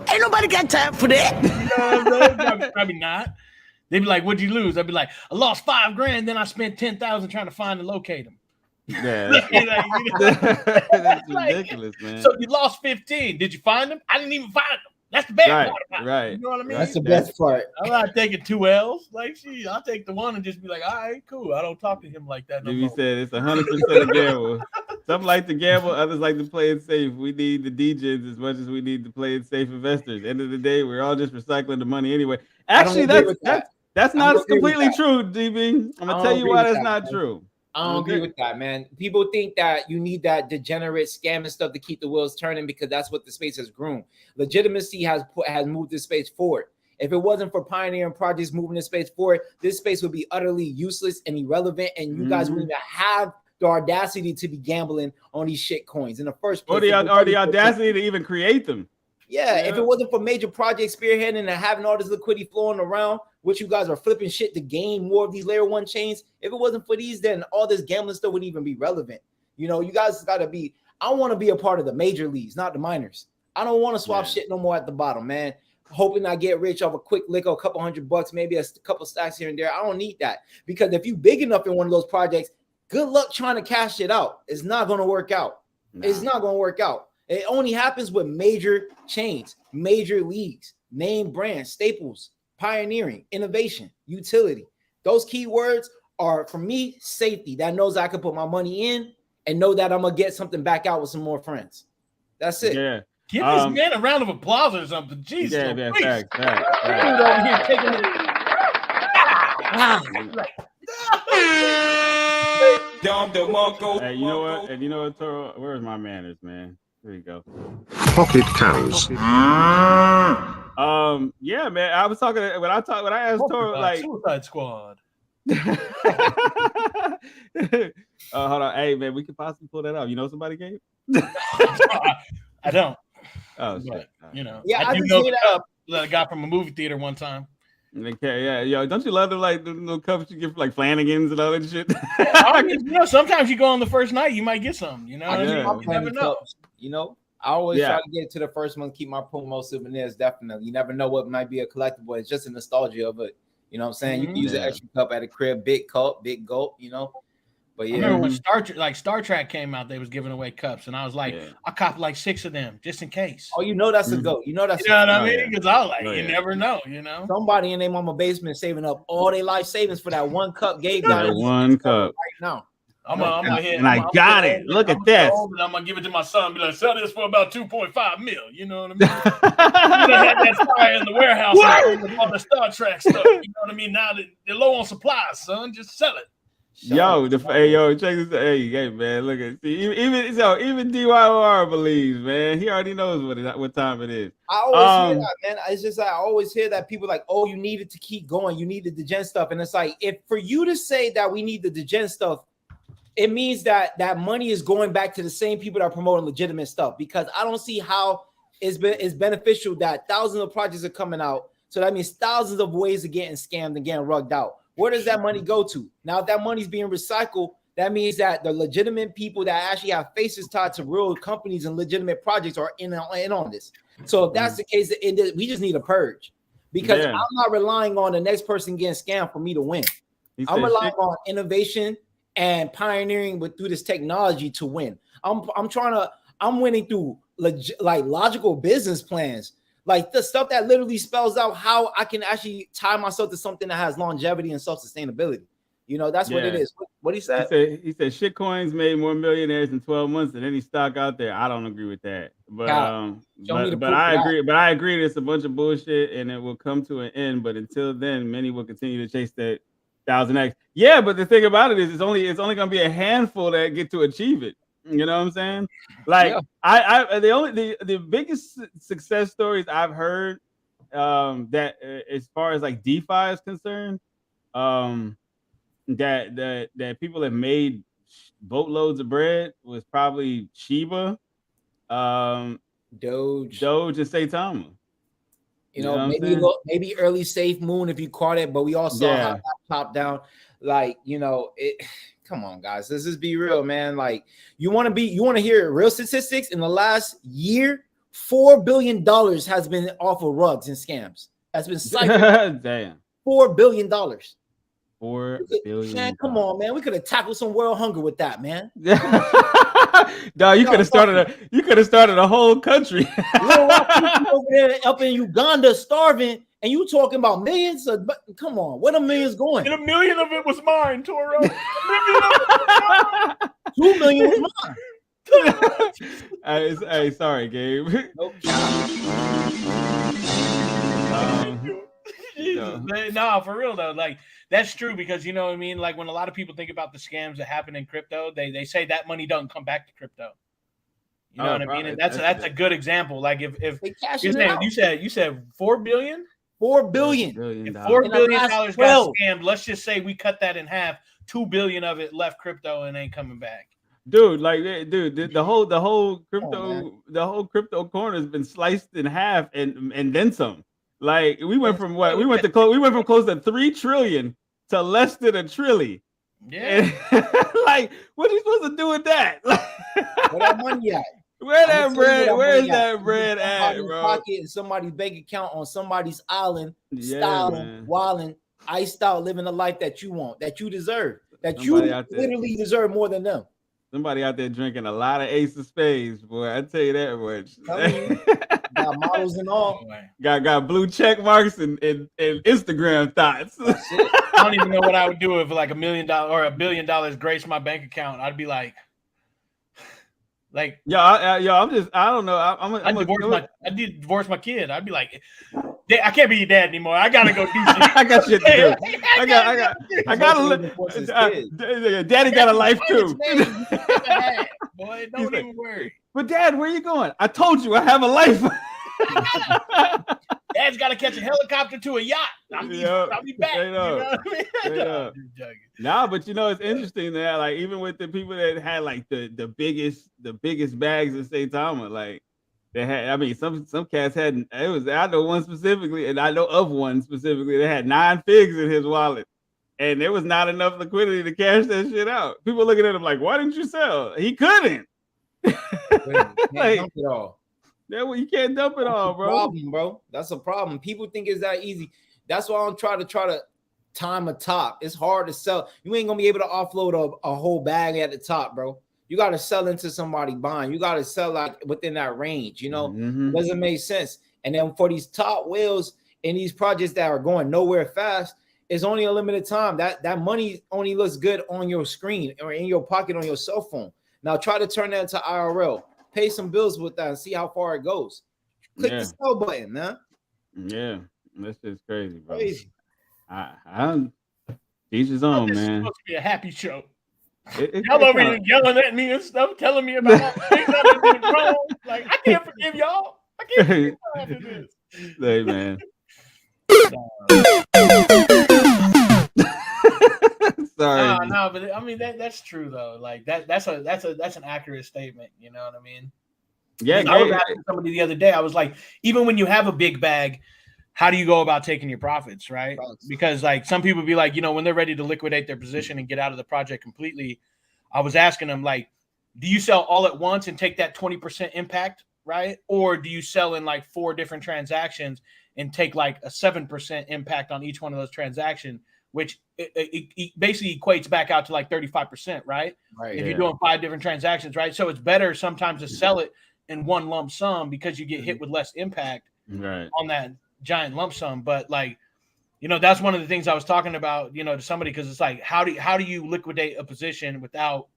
Ain't nobody got time for that. You know what I'm saying? Probably not. They'd be like, "What'd you lose?" I'd be like, "I lost $5,000. Then I spent $10,000 trying to find and locate them." Yeah, that's ridiculous, man. So you lost 15. Did you find them? I didn't even find them. That's the bad part about it. Right. You know what I mean? That's the best part. I'm not taking 2 L's. Like, I'll take the one and just be like, all right, cool. I don't talk to him like that no more. said it's 100% a gamble. Some like to gamble, others like to play it safe. We need the DJs as much as we need to play it safe investors. End of the day, we're all just recycling the money anyway. Actually, that's not completely true, DB. I'm gonna tell you why that's not true. I don't agree with that, man. People think that you need that degenerate scamming stuff to keep the wheels turning because that's what the space has grown. Legitimacy has moved this space forward. If it wasn't for pioneering projects moving this space forward, this space would be utterly useless and irrelevant, and you guys wouldn't even have the audacity to be gambling on these shit coins in the first place. Or the audacity to even create them. Yeah, if it wasn't for major projects spearheading and having all this liquidity flowing around, which you guys are flipping shit to gain more of these layer 1 chains. If it wasn't for these, then all this gambling stuff wouldn't even be relevant. You guys got to be, I want to be a part of the major leagues, not the minors. I don't want to swap shit no more at the bottom, man. Hoping I get rich off a quick lick or a couple $100, maybe a couple stacks here and there. I don't need that because if you big enough in one of those projects, good luck trying to cash it out. It's not going to work out. Nah. It's not going to work out. It only happens with major chains, major leagues, name brands, staples, pioneering, innovation, utility. Those keywords are, for me, safety. That knows I can put my money in and know that I'm going to get something back out with some more friends. That's it. Yeah. Give this man a round of applause or something. Jeez. Yeah, fact. Over here taking Hey, you know what? And you know what, Toro? Where's my manners, man? Here you go. Pocket cows. Yeah, man. I was talking when I asked Toro, like Suicide Squad. Hold on. Hey, man, we could possibly pull that off. You know somebody, Gabe? I don't. Oh, shit. Yeah, I do know the cup that I got from a movie theater one time. Okay, yeah, yo, don't you love the little cups you get for like Flanagan's and all that shit? Sometimes you go on the first night, you might get some. You never know. I always try to get to the first one, keep my promo souvenirs. Definitely, you never know what might be a collectible. It's just a nostalgia of it. You know what I'm saying? You can use an extra cup at a crib, big cup, big gulp. But yeah, I remember when Star Trek came out, they was giving away cups, and I was like, I copped like 6 of them just in case. Oh, that's a goat. That's what I mean? Because I was like, you never know. Somebody in their mama basement saving up all their life savings for that one cup. Gabe got that one cup right now. I'm gonna hit, and I got it. Look at this. I'm gonna give it to my son. And be like, sell this for about 2.5 mil. You know what I mean? You had that fire in the warehouse with all the Star Trek stuff. You know what I mean? Now they're low on supplies, son. Just sell it. Yo, check this out. Hey, man, look at even DYOR believes, man. He already knows what time it is. I always hear that, man. It's just I always hear that people like, oh, you needed to keep going, you needed the gen stuff, and it's like if for you to say that we need the gen stuff, it means that money is going back to the same people that are promoting legitimate stuff. Because I don't see how it's beneficial that thousands of projects are coming out. So that means thousands of ways of getting scammed and getting rugged out. Where does that money go to? Now, if that money's being recycled, that means that the legitimate people that actually have faces tied to real companies and legitimate projects are in on this. So if that's the case, we just need a purge, because I'm not relying on the next person getting scammed for me to win. I'm relying on innovation and pioneering through this technology to win. I'm winning through logical business plans. Like the stuff that literally spells out how I can actually tie myself to something that has longevity and self-sustainability. You know, that's what it is. What he said? He said shitcoins made more millionaires in 12 months than any stock out there. I don't agree with that. But but I agree. But I agree it's a bunch of bullshit and it will come to an end. But until then, many will continue to chase that 1000x. Yeah, but the thing about it is it's only gonna be a handful that get to achieve it. You know what I'm saying? Like the biggest success stories I've heard that as far as like DeFi is concerned, that people have made boatloads of bread was probably Shiba, Doge, and Saitama. You know maybe early Safe Moon if you caught it, but we all saw how that popped down. Like, you know, come on, guys. Let's just be real, man. Like, you want to hear real statistics? In the last year, $4 billion has been off of rugs and scams. That's been cycled. Damn. $4 billion. $4 billion. Man, come on, man. We could have tackled some world hunger with that, man. No, you could have started a whole country. Little rock people over there up in Uganda starving. And you talking about millions? Come on, where the millions going? And $1 million of it was mine, Toro. $2 million was mine. Hey, sorry, Gabe. Nope. No, for real though, like that's true, because you know what I mean. Like when a lot of people think about the scams that happen in crypto, they say that money doesn't come back to crypto. You know what I mean? And that's a good example. Like if you said $4 billion. $4 billion. If $4 billion got scammed, let's just say we cut that in half. $2 billion of it left crypto and ain't coming back. Dude, the whole crypto corner has been sliced in half and then some. Like we went from close to 3 trillion to less than a trillion. Yeah. Like, what are you supposed to do with that? Where that money at? Where's that bread at, bro? Pocket in somebody's bank account on somebody's island, styling, wilding, iced out, living the life that you want, that you deserve, that you literally deserve more than them. Somebody out there drinking a lot of Ace of Spades, boy. I tell you that much. Got models and all. Got blue check marks and Instagram thoughts. I don't even know what I would do if like $1 million or $1 billion graced my bank account. I'd be like, I don't know. I'd divorce my kid. I'd be like, I can't be your dad anymore. I gotta go do shit. I got shit to do. I gotta live. Daddy got a life too. Boy, don't even worry. But Dad, where you going? I told you I have a life. Dad's got to catch a helicopter to a yacht. I'll be back. You know what I mean? Nah, but you know it's interesting that like even with the people that had like the biggest bags in Saitama, like they had. I mean, some cats had. I know one specifically, and I know of one specifically that had 9 figs in his wallet, and there was not enough liquidity to cash that shit out. People looking at him like, "Why didn't you sell?" He couldn't. Like, dump it all. You can't dump it all, bro. Problem, bro. That's a problem. People think it's that easy. That's why I'm trying to time a top. It's hard to sell. You ain't gonna be able to offload a whole bag at the top, bro. You got to sell into somebody buying. You got to sell like within that range. You know, It doesn't make sense. And then for these top whales in these projects that are going nowhere fast, it's only a limited time. That money only looks good on your screen or in your pocket on your cell phone. Now try to turn that into IRL. Pay some bills with that and see how far it goes. Click the sell button, man. Yeah, this is crazy, bro. Crazy. I Each his own, This is man. supposed to be a happy show. It Y'all over kinda- here yelling at me and stuff, telling me about all the things I've been doing wrong. Like, I can't forgive y'all. I can't forgive y'all after this. Hey, man. Sorry. No, but I mean that's true though. Like that's an accurate statement. You know what I mean? Yeah, I was asking somebody the other day. I was like, even when you have a big bag, how do you go about taking your profits, right? Because like some people be like, you know, when they're ready to liquidate their position and get out of the project completely, I was asking them like, do you sell all at once and take that 20% impact, right? Or do you sell in like 4 different transactions and take like a 7% impact on each one of those transactions, which it basically equates back out to like 35%, right? Right. If you're doing 5 different transactions, right? So it's better sometimes to sell it in one lump sum because you get hit with less impact on that giant lump sum. But like, you know, that's one of the things I was talking about, you know, to somebody, because it's like, how do you liquidate a position without,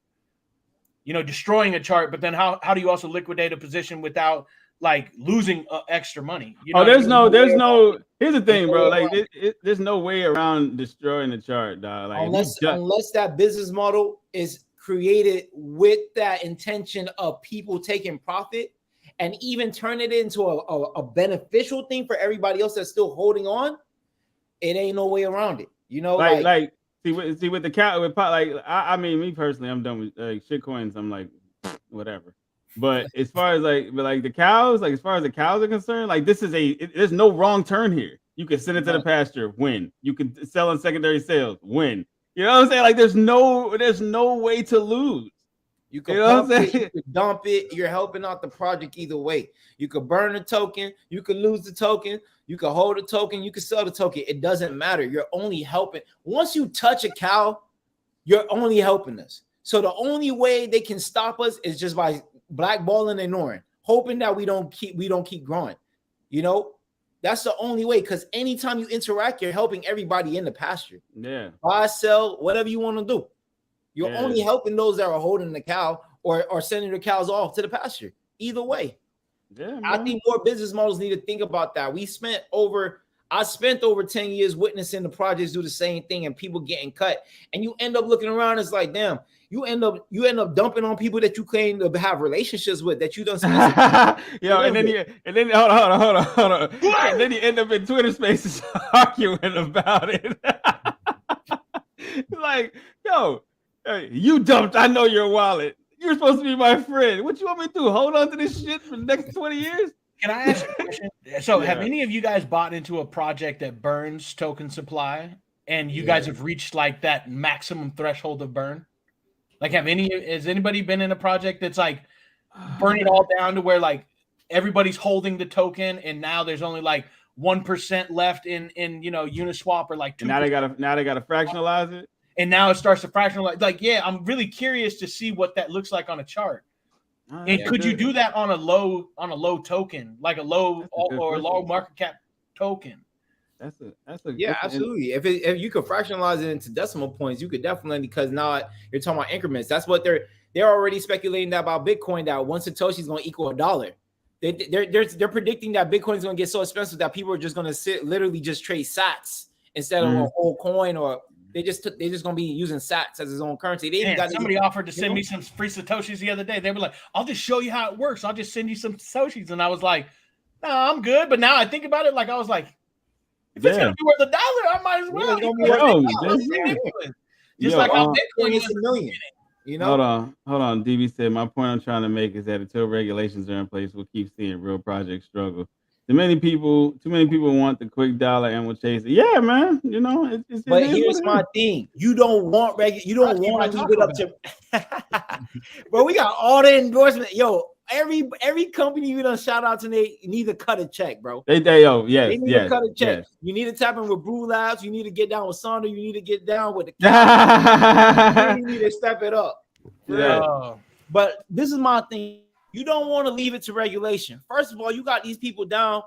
you know, destroying a chart? But then how do you also liquidate a position without like losing extra money? You know there's no. Here's the thing, bro. Like, there's no way around destroying the chart, dog. Like, unless that business model is created with that intention of people taking profit, and even turn it into a beneficial thing for everybody else that's still holding on. It ain't no way around it. You know, like see with the cow with pot. Like, I mean, me personally, I'm done with like shit coins. I'm like, whatever. But as far as like the cows, like as far as the cows are concerned, like this is there's no wrong turn here. You can send it to the pasture, win. You can sell in secondary sales, win. You know what I'm saying? Like there's no way to lose. You can pump it, you can dump it. You're helping out the project either way. You could burn the token, you could lose the token, you can hold the token, you can sell the token. It doesn't matter. You're only helping. Once you touch a cow, you're only helping us. So the only way they can stop us is just by blackballing and ignoring, hoping that we don't keep growing. You know, that's the only way. Because anytime you interact, you're helping everybody in the pasture. Yeah. Buy, sell, whatever you want to do. You're only helping those that are holding the cow or sending the cows off to the pasture. Either way. Yeah, I think more business models need to think about that. I spent over 10 years witnessing the projects do the same thing and people getting cut. And you end up looking around, it's like, damn, you end up dumping on people that you claim to have relationships with, that you don't Yo, and then hold on. And then you end up in Twitter spaces arguing about it. Like, yo, hey, you dumped, I know your wallet. You're supposed to be my friend. What you want me to do? Hold on to this shit for the next 20 years? Can I ask a question? So have any of you guys bought into a project that burns token supply and you guys have reached like that maximum threshold of burn? Like, has anybody been in a project that's like burn it all down to where like everybody's holding the token and now there's only like 1% left in you know, Uniswap, or like 2%. Now they gotta fractionalize it. And now it starts to fractionalize. Like, yeah, I'm really curious to see what that looks like on a chart. And could you do that on a low token, like a low or low market cap token? That's absolutely. If you could fractionalize it into decimal points, you could definitely, because now you're talking about increments. That's what they're already speculating that about Bitcoin, that one Satoshi is going to equal $1. They're predicting that Bitcoin is going to get so expensive that people are just going to literally just trade sats instead of a whole coin, or they're just going to be using sats as his own currency. Somebody offered to send me some free Satoshis the other day. They were like, I'll just show you how it works. I'll just send you some Satoshis. And I was like, no, I'm good. But now I think about it, like, I was like, if it's going to be worth $1, I might as well. Just like how Bitcoin is $1 million. You know? Hold on. DB said, my point I'm trying to make is that until regulations are in place, we'll keep seeing real projects struggle. Too many people want the quick dollar and will chase it. Yeah, man. You know, but here's my thing. You don't want to leave it up to bro. We got all the endorsement. Yo, every company you done shout out to, they need to cut a check, bro. They need to cut a check. Yes. You need to tap in with BREWLABS. You need to get down with Sonder. You need to get down with the you need to step it up. Yeah. But this is my thing. You don't want to leave it to regulation. First of all, you got these people down,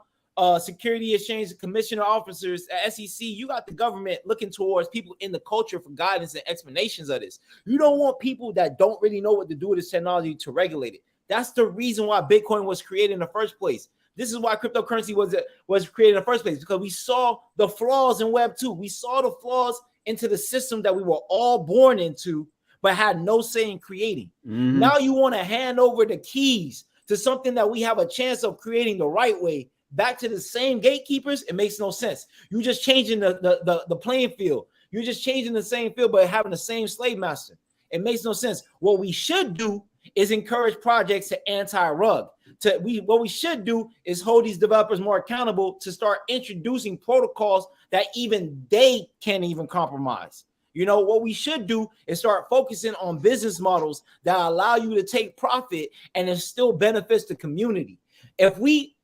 Security Exchange Commissioner officers at SEC. You got the government looking towards people in the culture for guidance and explanations of this. You don't want people that don't really know what to do with this technology to regulate it. That's the reason why Bitcoin was created in the first place. This is why cryptocurrency was created in the first place, because we saw the flaws in Web 2. We saw the flaws into the system that we were all born into, but had no say in creating. Now you want to hand over the keys to something that we have a chance of creating the right way back to the same gatekeepers. It makes no sense. You're just changing the playing field. You're just changing the same field, but having the same slave master. It makes no sense. What we should do is encourage projects to anti-rug. What we should do is hold these developers more accountable to start introducing protocols that even they can't even compromise. You know, what we should do is start focusing on business models that allow you to take profit and it still benefits the community. If we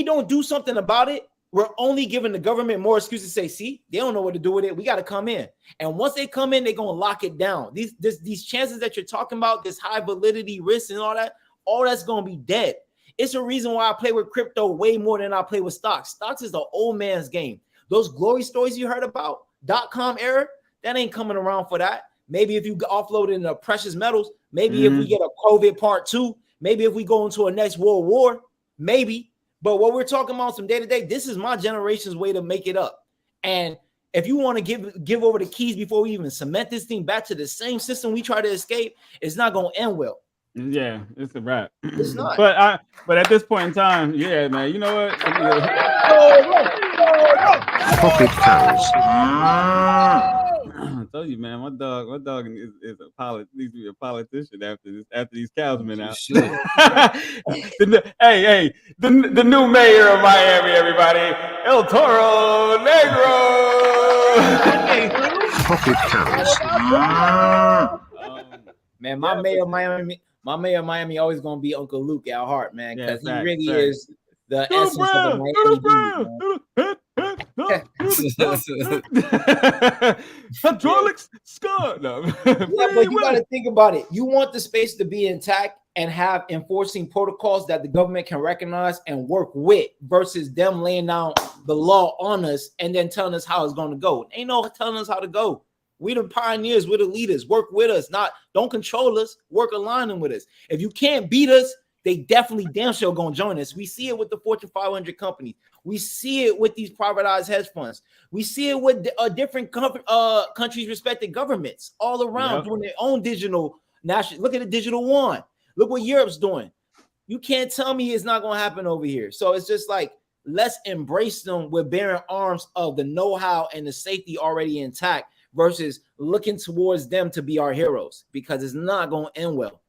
don't do something about it, we're only giving the government more excuses to say, see, they don't know what to do with it. We got to come in. And once they come in, they're going to lock it down. These chances that you're talking about, this high validity risk and all that's going to be dead. It's a reason why I play with crypto way more than I play with stocks. Stocks is the old man's game. Those glory stories you heard about, .com era, that ain't coming around for that. Maybe if you offload into precious metals, maybe if we get a COVID part 2, maybe if we go into a next world war, maybe. But what we're talking about from day to day, this is my generation's way to make it up. And if you want to give over the keys before we even cement this thing back to the same system we try to escape, it's not going to end well. Yeah, it's a wrap. It's not. But at this point in time, yeah, man, you know what? Profit counts. I told you, man, my dog is needs to be a politician after these cows been out. The new mayor of Miami, everybody, El Toro Negro. Profit counts. Man, my mayor of Miami always gonna be Uncle Luke at heart, man, because he really is the essence of the Miami. Hydraulics, Scott. No. Yeah, but you got to think about it. You want the space to be intact and have enforcing protocols that the government can recognize and work with, versus them laying down the law on us and then telling us how it's going to go. Ain't no telling us how to go. We the pioneers, we're the leaders. Work with us, don't control us. Work aligning with us. If you can't beat us, they definitely damn sure gonna join us. We see it with the Fortune 500 companies. We see it with these privatized hedge funds. We see it with different countries' respected governments all around doing their own digital national. Look at the digital one. Look what Europe's doing. You can't tell me it's not gonna happen over here. So it's just like, let's embrace them with bearing arms of the know-how and the safety already intact, versus looking towards them to be our heroes, because it's not gonna end well.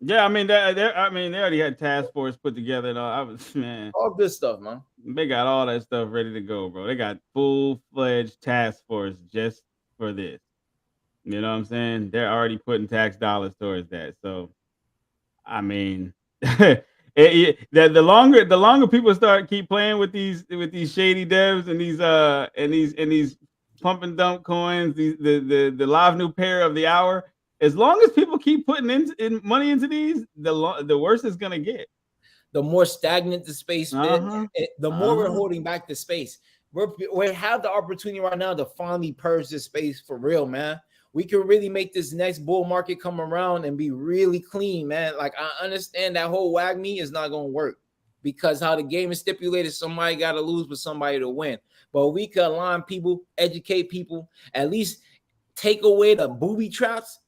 Yeah, I mean, they already had task force put together. And all good stuff, man. They got all that stuff ready to go, bro. They got full-fledged task force just for this. You know what I'm saying? They're already putting tax dollars towards that. So, I mean, the longer people keep playing with these shady devs and these pump and dump coins, the live new pair of the hour. As long as people keep putting in money into these, the worse it's gonna get. The more stagnant the space, the more we're holding back the space. We have the opportunity right now to finally purge this space for real, man. We can really make this next bull market come around and be really clean, man. Like, I understand that whole wag me is not gonna work, because how the game is stipulated, somebody got to lose for somebody to win. But we can align people, educate people, at least take away the booby traps.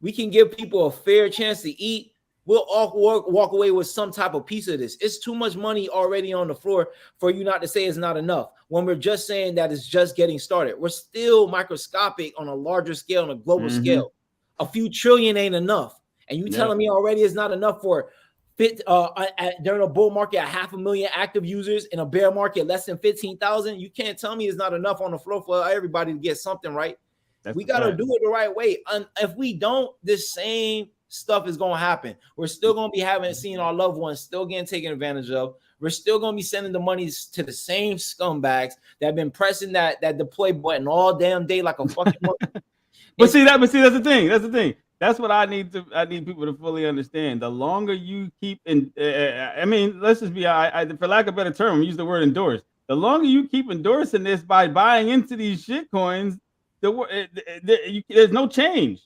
We can give people a fair chance to eat. We'll all walk away with some type of piece of this. It's too much money already on the floor for you not to say it's not enough, when we're just saying that it's just getting started. We're still microscopic on a larger scale, on a global scale. A few trillion ain't enough. And you telling me already it's not enough for during a bull market, 500,000 active users, in a bear market, less than 15,000. You can't tell me it's not enough on the floor for everybody to get something right. We got to do it the right way. And if we don't, this same stuff is going to happen. We're still going to be seeing our loved ones still getting taken advantage of. We're still going to be sending the money to the same scumbags that have been pressing that deploy button all damn day like a fucking But see, that's the thing. That's the thing. That's what I need people to fully understand. The longer you keep let's just be, for lack of a better term, use the word endorse. The longer you keep endorsing this by buying into these shit coins, there's no change.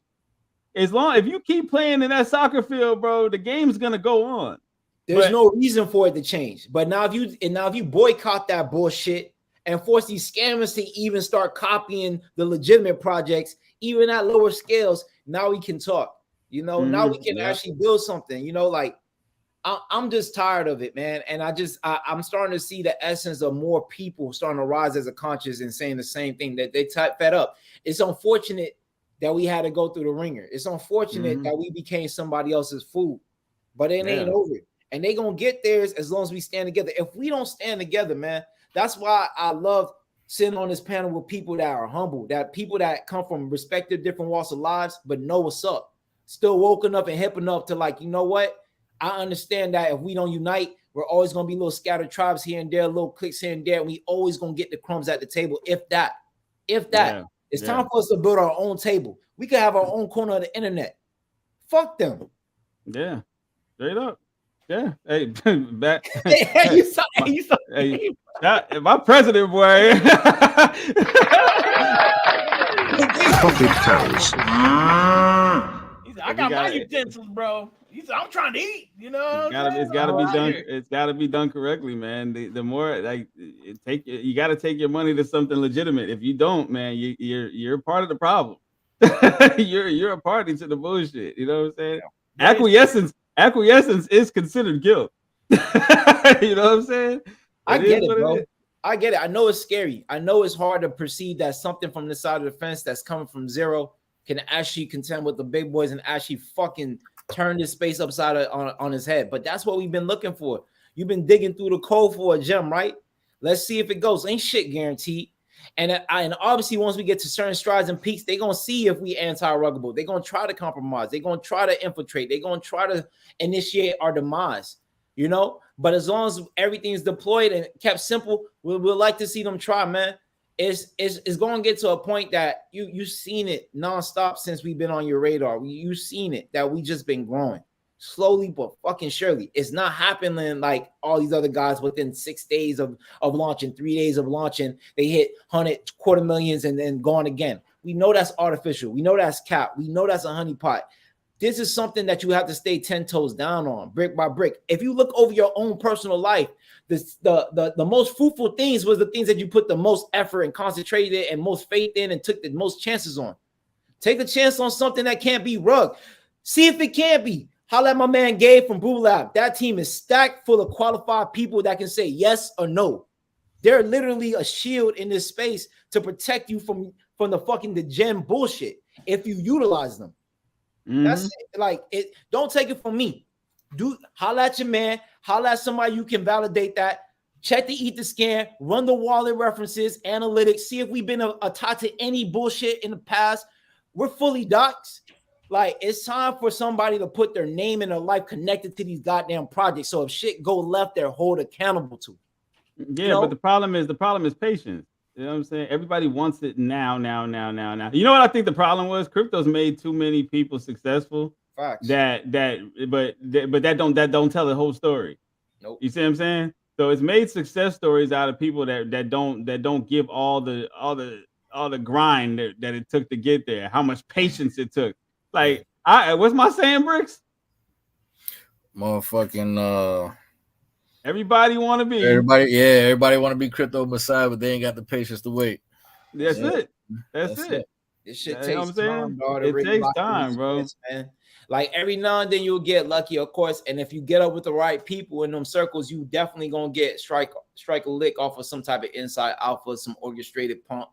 If you keep playing in that soccer field, bro, the game's gonna go on. There's no reason for it to change. But now if you boycott that bullshit and force these scammers to even start copying the legitimate projects, even at lower scales. Now we can talk, you know, now we can actually build something, you know, like I'm just tired of it, man. And I'm starting to see the essence of more people starting to rise as a conscious and saying the same thing, that they fed up. It's unfortunate that we had to go through the ringer. It's unfortunate that we became somebody else's food, but it ain't over. And they gonna get theirs as long as we stand together. If we don't stand together, man, that's why I love sitting on this panel with people that are humble, that people that come from respective different walks of lives, but know what's up, still woken up and hip enough to like, you know what? I understand that if we don't unite, we're always gonna be little scattered tribes here and there, little cliques here and there, and we always gonna get the crumbs at the table. If that. It's time for us to build our own table. We can have our own corner of the internet. Fuck them. Yeah, straight up. Yeah. Hey, back. Hey, you saw my president, boy. Puppet toes. I got my utensils, bro. I'm trying to eat, you know. It's gotta be done. It's gotta be done correctly, man. The more like you gotta take your money to something legitimate. If you don't, man, you're part of the problem. you're a party to the bullshit. You know what I'm saying? Yeah. Acquiescence is considered guilt. You know what I'm saying? I get it, bro. I get it. I know it's scary. I know it's hard to perceive that something from the side of the fence that's coming from zero can actually contend with the big boys and actually fucking turn this space upside on his head. But that's what we've been looking for. You've been digging through the coal for a gem, right? Let's see if it goes. Ain't shit guaranteed. And obviously, once we get to certain strides and peaks, they're going to see if we anti-ruggable. They're going to try to compromise. They're going to try to infiltrate. They're going to try to initiate our demise, you know? But as long as everything's deployed and kept simple, we'll like to see them try, man. It's going to get to a point that you've seen it nonstop since we've been on your radar. You've seen it, that we just been growing slowly but fucking surely. It's not happening like all these other guys within 6 days of launching, 3 days of launching. They hit 100 millions and then gone again. We know that's artificial. We know that's cap. We know that's a honeypot. This is something that you have to stay 10 toes down on, brick by brick. If you look over your own personal life, the most fruitful things was the things that you put the most effort and concentrated and most faith in and took the most chances on. Take a chance on something that can't be rugged. See if it can be. Holla at my man Gabe from BREWLABS. That team is stacked full of qualified people that can say yes or no. They're literally a shield in this space to protect you from the gem bullshit if you utilize them. That's it. Like it. Don't take it from me. Holla at your man. Holla at somebody you can validate that. Check the ether scan. Run the wallet references, analytics. See if we've been a tie to any bullshit in the past. We're fully doxed. Like it's time for somebody to put their name and their life connected to these goddamn projects. So if shit go left, they're held accountable to. Yeah, you know? But the problem is patience. You know what I'm saying? Everybody wants it now. You know what I think the problem was? Crypto's made too many people successful. Facts. But that don't tell the whole story. Nope. You see what I'm saying? So it's made success stories out of people that don't give all the grind that it took to get there. How much patience it took. Like what's my saying, Bricks? Motherfucking everybody want to be. Everybody want to be crypto messiah, but they ain't got the patience to wait. That's it. That's it. This shit takes time, bro. It takes time, bro. Man. Like every now and then you'll get lucky, of course. And if you get up with the right people in them circles, you definitely gonna get strike a lick off of some type of inside alpha, some orchestrated pump.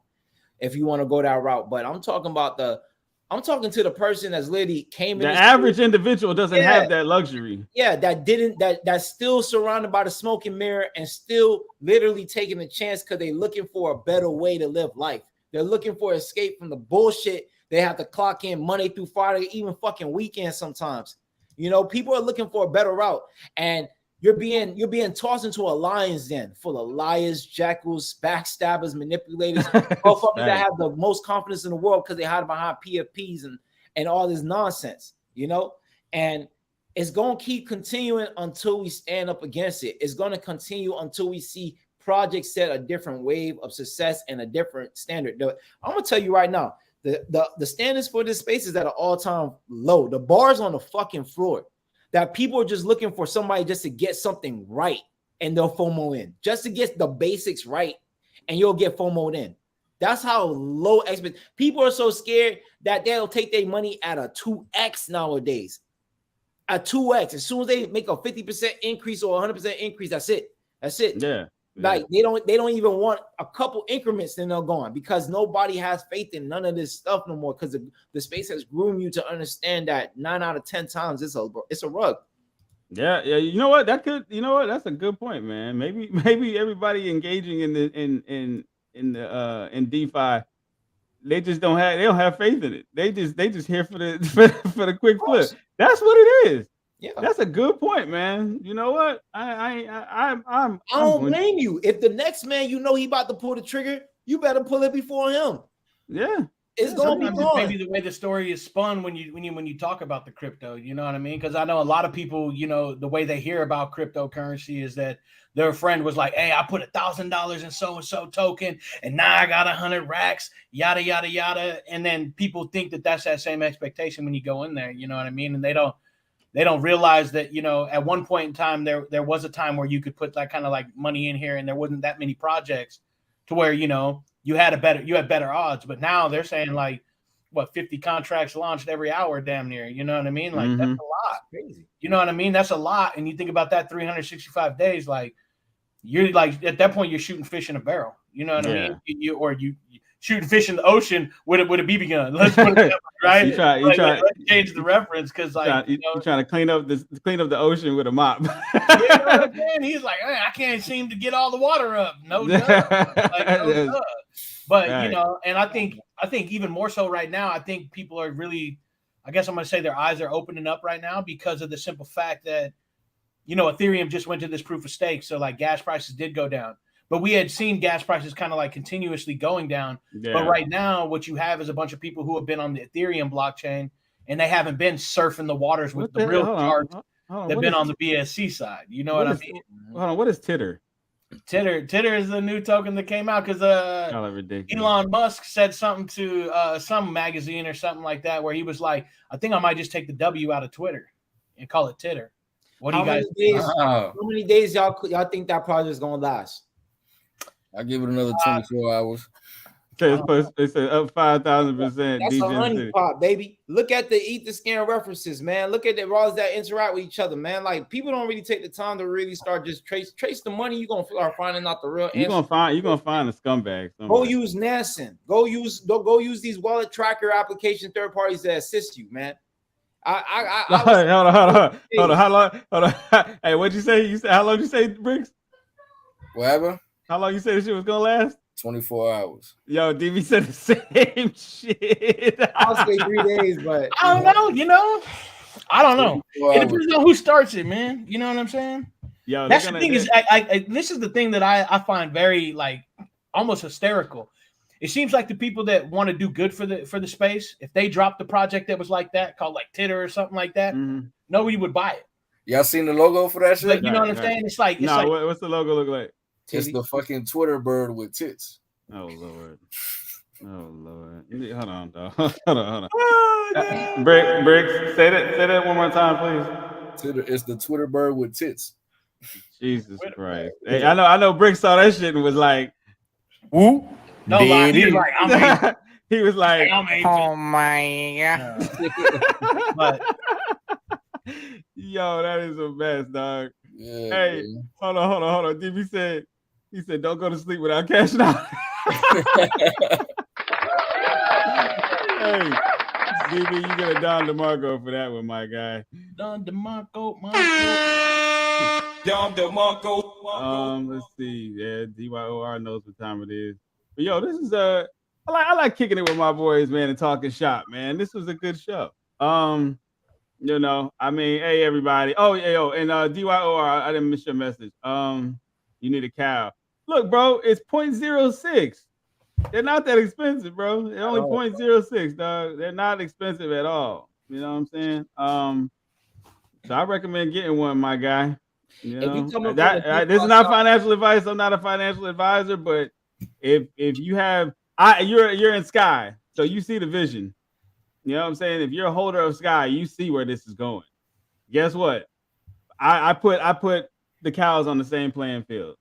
If you want to go that route, but I'm talking to the person that's literally came in. The average individual doesn't have that luxury. Yeah, that's still surrounded by the smoke and mirror and still literally taking a chance because they're looking for a better way to live life. They're looking for escape from the bullshit. They have to clock in Monday through Friday, even fucking weekends sometimes. You know, people are looking for a better route, and you're being tossed into a lion's den full of liars, jackals, backstabbers, manipulators, motherfuckers that have the most confidence in the world because they hide behind PFPs and all this nonsense, you know? And it's going to keep continuing until we stand up against it. It's going to continue until we see projects set a different wave of success and a different standard. I'm going to tell you right now, the standards for this space is at an all-time low. The bar's on the fucking floor. That people are just looking for somebody just to get something right and they'll FOMO in just to get the basics right. and you'll get FOMO'd in. That's how low expect. People are so scared that they'll take their money at a 2x nowadays. A 2x. As soon as they make a 50% increase or 100% increase, that's it. That's it. Yeah. Like they don't even want a couple increments, then they're gone because nobody has faith in none of this stuff no more. Because the space has groomed you to understand that 9 out of 10 times it's a rug. Yeah. You know what? That's a good point, man. Maybe everybody engaging in DeFi, they don't have faith in it. They just here for the quick flip. That's what it is. Yeah, that's a good point, man. You know what? I don't blame you. If the next man he about to pull the trigger, you better pull it before him. Yeah. It's gonna be gone. Maybe the way the story is spun when you talk about the crypto, you know what I mean? Because I know a lot of people, the way they hear about cryptocurrency is that their friend was like, "Hey, I put $1,000 in so and so token, and now I got 100 racks, yada yada yada." And then people think that that's that same expectation when you go in there, you know what I mean? And they don't realize that at one point in time there was a time where you could put that kind of like money in here, and there wasn't that many projects to where you had better odds. But now they're saying like 50 contracts launched every hour, damn near. You know what I mean? Like that's a lot. Crazy. You know what I mean? That's a lot. And you think about that 365 days, like you're like at that point you're shooting fish in a barrel. You know what I mean? You shooting fish in the ocean with a BB gun. Let's put it that way, right? You try let's change the reference because like you're trying to clean up the ocean with a mop. You know what I'm saying? He's like, I can't seem to get all the water up. No duh. Like, no duh. But and I think even more so right now, I think people are really, I guess I'm gonna say their eyes are opening up right now because of the simple fact that Ethereum just went to this proof of stake. So like gas prices did go down. But we had seen gas prices kind of like continuously going down. Yeah. But right now, what you have is a bunch of people who have been on the Ethereum blockchain, and they haven't been surfing the waters with the real charts. They've been on the BSC side. You know what I mean? Hold on. What is Titter? Titter is the new token that came out because Elon Musk said something to some magazine or something like that where he was like, I think I might just take the W out of Twitter and call it Titter. What do you guys think? How many days y'all think that project is going to last? I give it another 24 hours. It's up 5,000%. That's a honey pot, baby. Look at the Etherscan references, man. Look at the raws that interact with each other, man. Like people don't really take the time to really start just trace the money. You're gonna start finding out the real answer. You're gonna find a scumbag. Go use Nansen. Go use these wallet tracker application third parties that assist you, man. Hold on. How long? Hey, what'd you say? You said how long? Did you say, BRIX? Whatever. How long you said this shit was gonna last? 24 hours. Yo, DB said the same shit. I'll say 3 days, but I don't know. I don't know. It depends on who starts it, man. You know what I'm saying? Yo, that's the thing. This is the thing that I find very like almost hysterical. It seems like the people that want to do good for the space, if they dropped the project that was like that, called like Titter or something like that, nobody would buy it. Y'all seen the logo for that shit? Like, you know what I'm saying? It's like what's the logo look like? It's the fucking Twitter bird with tits. Oh Lord. Hold on, dog. Hold on. Oh, BRIX, say that one more time, please. It's the Twitter bird with tits. Jesus Christ. Hey, I know BRIX saw that shit and was like, woo. No lie, he was like, I'm he was like, oh my God. But yo, that is the best, dog. Yeah, hey, man. Hold on. DB said, don't go to sleep without cashing out. Hey, DB, you get a Don DeMarco for that one, my guy. Don DeMarco, Don DeMarco. Let's see. Yeah, DYOR knows what time it is. But yo, this is I like kicking it with my boys, man, and talking shop, man. This was a good show. You know, I mean, hey everybody. Oh, yeah, and DYOR, I didn't miss your message. You need a cow. Look, bro, it's 0.06. They're not that expensive, bro. They're only 0.06, dog. They're not expensive at all. You know what I'm saying? So I recommend getting one, my guy. You know, this is not financial advice. I'm not a financial advisor, but if you have, you're in Sky, so you see the vision. You know what I'm saying? If you're a holder of Sky, you see where this is going. Guess what? I put the cows on the same playing field.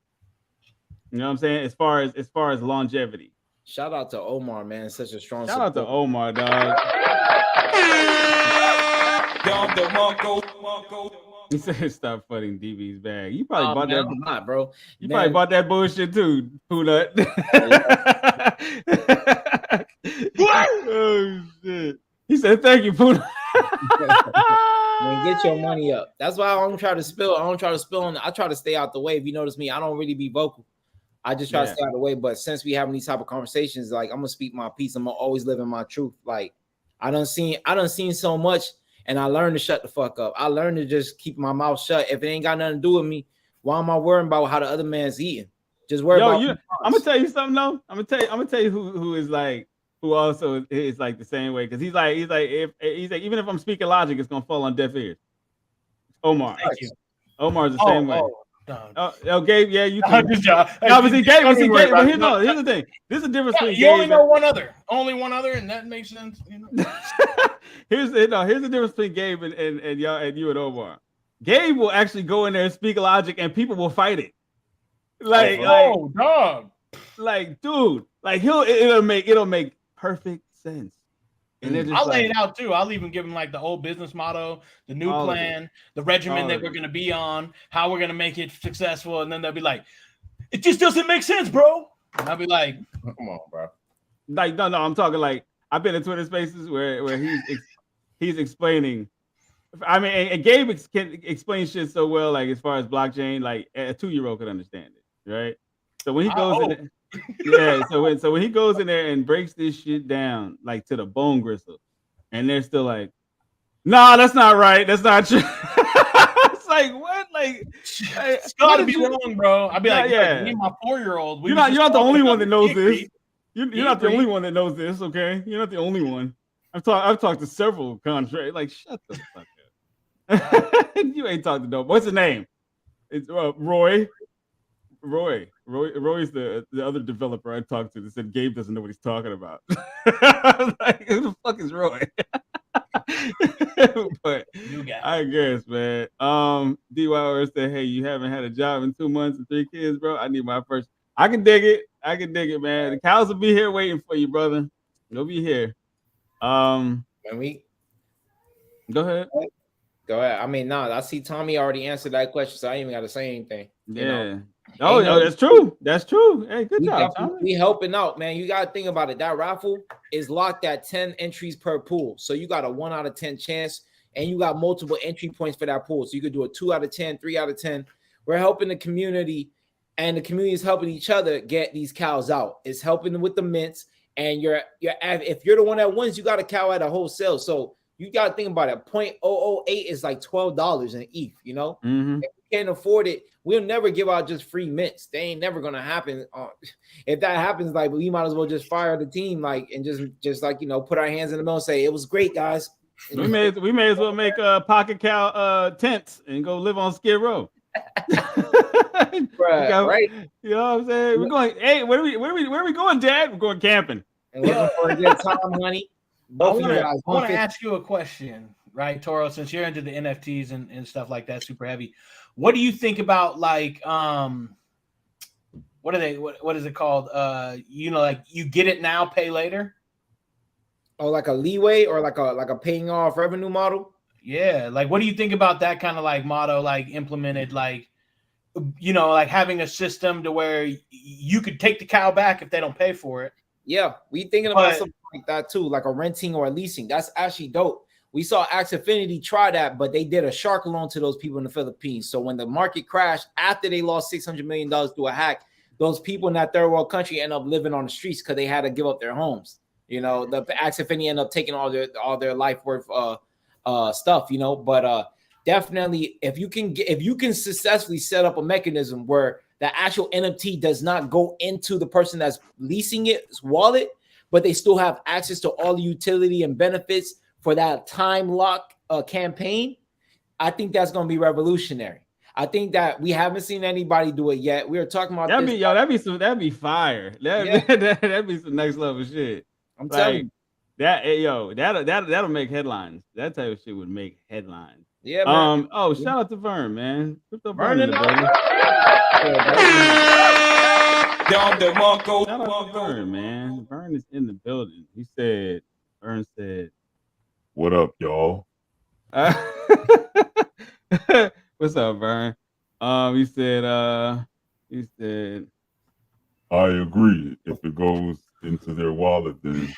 You know what I'm saying? As far as longevity. Shout out to Omar, man. Such a strong Shout out to support. Omar, dog. He said, "Stop funning DB's bag." You probably bought man, that, I'm not, bro. You probably bought that bullshit too, Poonut. Oh shit! He said, "Thank you, Poonut." Man, get your money up. That's why I don't try to spill. I try to stay out the way. If you notice me, I don't really be vocal. I just try to stay out of the way. But since we having these type of conversations, like I'm gonna speak my piece. I'm gonna always live in my truth. Like I done seen so much, and I learned to shut the fuck up. I learned to just keep my mouth shut. If it ain't got nothing to do with me, why am I worrying about how the other man's eating? Just worry about. I'm gonna tell you something though. I'm gonna tell you who is like who also is like the same way, because he's like even if I'm speaking logic, it's gonna fall on deaf ears. Omar. Thank you. Omar's the same way. Gabe, yeah, you too. Good job. No, but see, Gabe, here's the thing. There's a difference between you only know one other. Only one other, and that makes sense. You know? Here's the difference between Gabe and y'all and you and Omar. Gabe will actually go in there and speak logic, and people will fight it. Dog. Like, dude, like it'll make perfect sense. And I'll lay it out too. I'll even give them like the old business motto, the new plan, the regimen that we're gonna be on, how we're gonna make it successful, and then they'll be like, "It just doesn't make sense, bro." And I'll be like, "Come on, bro." Like, no, I'm talking like I've been in Twitter Spaces where he's explaining. I mean, and Gabe can explain shit so well, like as far as blockchain, like a 2-year-old could understand it, right? So when he goes in, so when he goes in there and breaks this shit down like to the bone gristle, and they're still like, "Nah, that's not right. That's not true." It's like, what? Like, it's gotta be wrong, bro. I'd be like, "Yeah, me and my 4-year-old." You're not the only one that knows this. You're not the only one that knows this. Okay, you're not the only one. I've talked to several contracts. Like, shut the fuck up. You ain't talked to no. What's his name? It's Roy. Roy's the other developer I talked to that said Gabe doesn't know what he's talking about. I was like, who the fuck is Roy? But I guess, man. DYR said, "Hey, you haven't had a job in 2 months and 3 kids, bro. I need my first." I can dig it, man. The cows will be here waiting for you, brother. They'll be here. Go ahead. I mean, I see Tommy already answered that question, so I ain't even got to say anything. Yeah. You know? Oh, that's true. That's true. Hey, good job, Tommy. We helping out, man. You got to think about it. That raffle is locked at 10 entries per pool. So you got a 1 out of 10 chance, and you got multiple entry points for that pool. So you could do a 2 out of 10, 3 out of 10. We're helping the community, and the community is helping each other get these cows out. It's helping them with the mints, and if you're the one that wins, you got a cow at a wholesale. So you got to think about it. 0.008 is like $12 in ETH, you know? Mm-hmm. If you can't afford it, we'll never give out just free mints. They ain't never going to happen. If that happens, like, we might as well just fire the team, like, and just like, you know, put our hands in the middle and say, "It was great, guys." We may as well make pocket cow tents and go live on Skid Row. Right. You know what I'm saying? We're going, "Hey, where are we going, Dad?" "We're going camping." And looking for a good time, honey. I want to ask you a question, right, Toro? Since you're into the NFTs and stuff like that, super heavy. What do you think about like what is it called? You know, like you get it now, pay later? Oh, like a leeway or like a paying off revenue model? Yeah, like what do you think about that kind of like motto, like implemented, like, you know, like having a system to where you could take the cow back if they don't pay for it? Yeah, we thinking about something like that too, like a renting or a leasing. That's actually dope. We saw Axe Affinity try that, but they did a shark loan to those people in the Philippines. So when the market crashed, after they lost $600 million through a hack, those people in that third world country end up living on the streets because they had to give up their homes. You know, the Axe Affinity end up taking all their life worth stuff. You know, but definitely if you can successfully set up a mechanism where the actual NFT does not go into the person that's leasing its wallet, but they still have access to all the utility and benefits for that time lock campaign, I think that's going to be revolutionary. I think that we haven't seen anybody do it yet. We were talking about that'd be fire. That'd be some next level shit. I'm telling you. That'll make headlines. That type of shit would make headlines. Yeah, man. Shout out to Vern, man. Vern in the Shout out to Vern, man. Vern is in the building. Vern said, "What up, y'all?" What's up, Vern? He said, I agree. If it goes into their wallet, then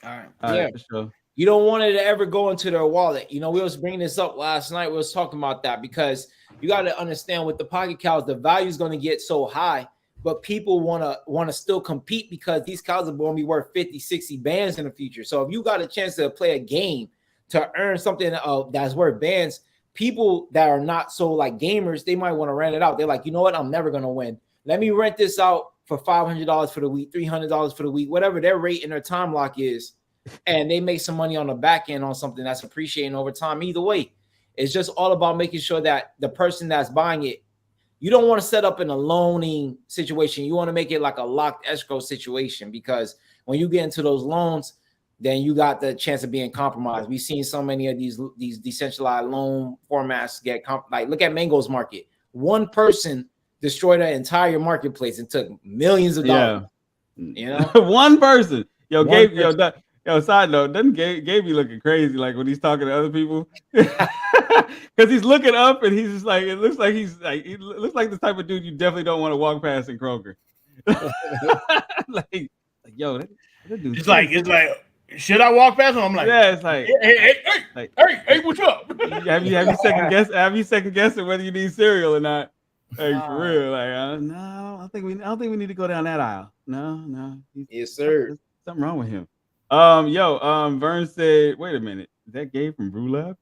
all right. Yeah. For sure. You don't want it to ever go into their wallet. You know, we was bringing this up last night. We was talking about that because you got to understand with the pocket cows, the value is going to get so high, but people want to still compete because these cows are going to be worth 50, 60 bands in the future. So if you got a chance to play a game to earn something that's worth bands, people that are not so like gamers, they might want to rent it out. They're like, you know what? I'm never going to win. Let me rent this out for $500 for the week, $300 for the week, whatever their rate and their time lock is. And they make some money on the back end on something that's appreciating over time. Either way, it's just all about making sure that the person that's buying it, you don't want to set up in a loaning situation. You want to make it like a locked escrow situation, because when you get into those loans, then you got the chance of being compromised. We've seen so many of these decentralized loan formats get like, look at Mango's market. One person destroyed an entire marketplace and took millions of dollars. You know, one person. Side note, doesn't Gabe be looking crazy like when he's talking to other people? Because he's looking up and he's just like, he looks like the type of dude you definitely don't want to walk past in Kroger. like yo, that dude. It's like, should I walk past him? I'm like, yeah, it's like, hey, what's up? have you second guessing whether you need cereal or not? Hey, for real, like, no, I don't think we need to go down that aisle. No. Yes, sir. Something wrong with him. Vern said, wait a minute, is that Gabe from BREWLABS?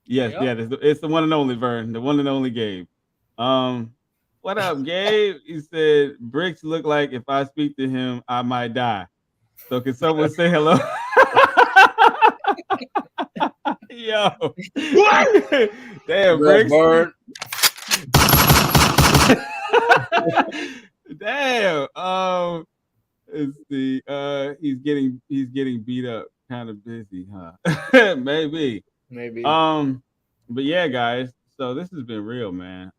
Yes, it's the one and only Vern, the one and only Gabe. What up, Gabe? He said, BRIX look like if I speak to him, I might die. So can someone say hello? Yo. Damn, BRIX. Damn. It's he's getting beat up, kind of busy, huh? Maybe. But yeah, guys. So this has been real, man.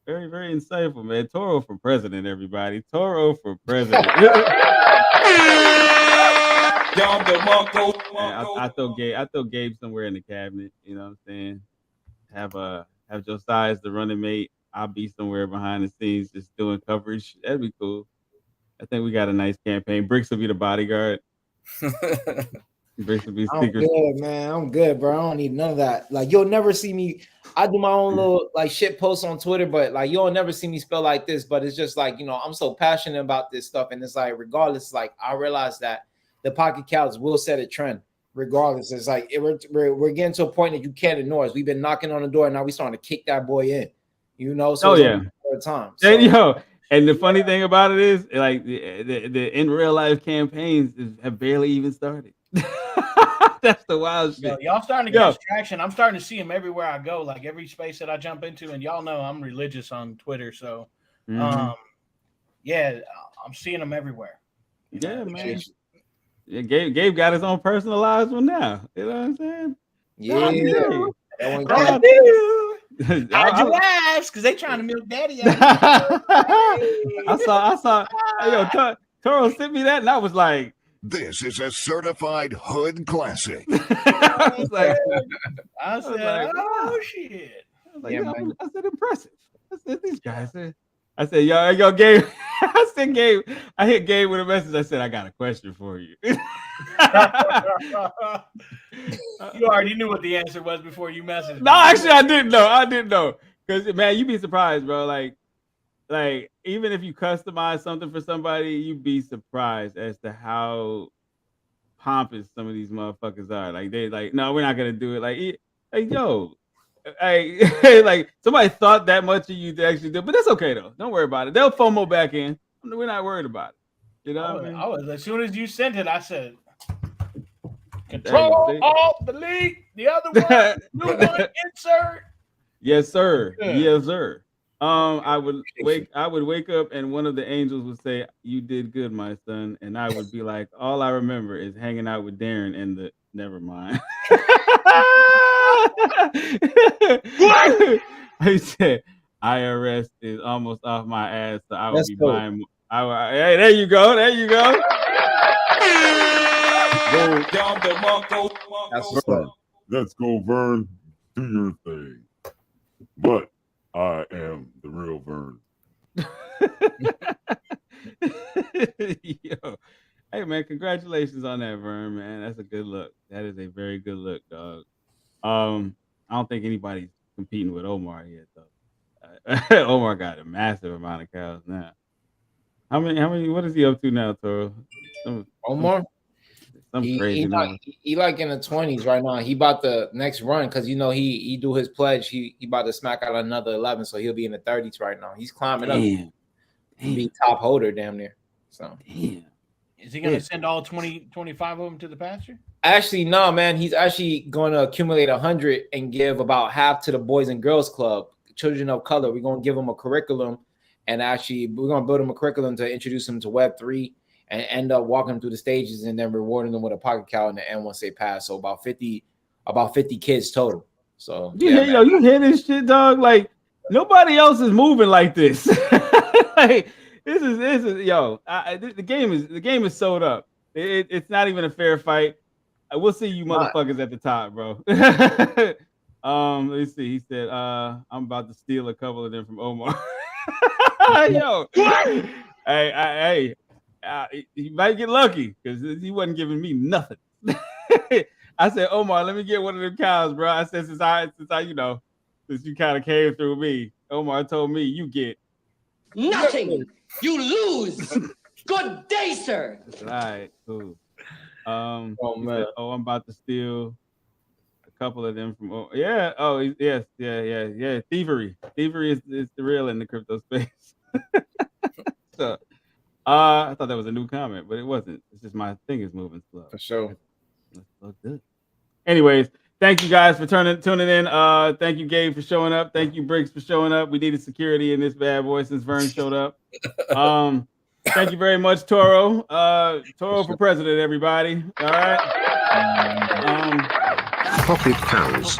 Very, very insightful, man. Toro for president, everybody. Toro for president. I throw Gabe somewhere in the cabinet. You know what I'm saying? Have Josiah as the running mate. I'll be somewhere behind the scenes just doing coverage. That'd be cool. I think we got a nice campaign. BRIX will be the bodyguard. BRIX will be secret. I'm good, man. I'm good, bro. I don't need none of that. Like, you'll never see me. I do my own little like shit posts on Twitter, but like you'll never see me spell like this. But it's just like, you know, I'm so passionate about this stuff, and it's like regardless, like I realize that the pocket cows will set a trend. Regardless, it's like we're getting to a point that you can't ignore us. We've been knocking on the door, and now we're starting to kick that boy in. You know, so time. So, and the funny thing about it is, like the in real life campaigns have barely even started. That's the wild shit. Y'all starting to get traction. I'm starting to see them everywhere I go, like every space that I jump into. And y'all know I'm religious on Twitter, so I'm seeing them everywhere. Yeah, man. Yeah, Gabe got his own personalized one now. You know what I'm saying? Yeah. I do. How'd you ask? Because they trying to milk daddy out. I saw. Yo, Toro sent me that, and I was like, "This is a certified hood classic." I said, "Oh shit!" I said, "Impressive." I said, "These guys." I said, yo, Gabe. I said, Gabe. I hit Gabe with a message. I said, I got a question for you. You already knew what the answer was before you messaged. No, actually, I didn't know. Because, man, you'd be surprised, bro. Like even if you customize something for somebody, you'd be surprised as to how pompous some of these motherfuckers are. Like, they like, no, we're not gonna do it. Like yo. Hey, like somebody thought that much of you to actually do, but that's okay though. Don't worry about it. They'll FOMO back in. We're not worried about it. You know what I mean? As soon as you sent it, I said, Control, Alt, Delete, the other one, new one, insert. Yes, sir. Yes, sir. I would wake up and one of the angels would say, "You did good, my son," and I would be like, "All I remember is hanging out with Darren and the never mind." I said, IRS is almost off my ass, so I will be buying. Hey, there you go. There you go. Let's go, Vern. Do your thing. But I am the real Vern. Yo. Hey, man, congratulations on that, Vern, man. That's a good look. That is a very good look, dog. I don't think anybody's competing with Omar yet, though. Omar got a massive amount of cows now. How many? What is he up to now, Toro? Omar? Some crazy number. He like in the 20s right now. He about the next run because you know he do his pledge. He about to smack out another 11, so he'll be in the 30s right now. He's climbing up. He'll be top holder damn near. So damn. Is he gonna send all 25 of them to the pasture? Actually, no, man. He's actually going to accumulate 100 and give about half to the Boys and Girls Club, Children of Color. We're gonna give them a curriculum, and actually we're gonna build them a curriculum to introduce them to Web3. And end up walking them through the stages and then rewarding them with a pocket cow in the end once they pass. So about 50 kids total. So you hear this shit, dog? Like nobody else is moving like this. Like this is the game is sold up. It's not even a fair fight. We'll see you motherfuckers at the top, bro. Let's see. He said, I'm about to steal a couple of them from Omar. Yo, hey. He might get lucky because he wasn't giving me nothing. I said, Omar, let me get one of them cows, bro. I said, since you kind of came through me, Omar told me you get nothing. You lose. Good day, sir. All right, cool. Man. Said, I'm about to steal a couple of them from. Yeah. Thievery is the real in the crypto space. So. I thought that was a new comment, but it wasn't. It's just my thing is moving slow. For sure. That's so good. Anyways, thank you guys for tuning in. Thank you, Gabe, for showing up. Thank you, BRIX, for showing up. We needed security in this bad boy since Vern showed up. Thank you very much, Toro. Toro for president, everybody. All right. Pocket cows.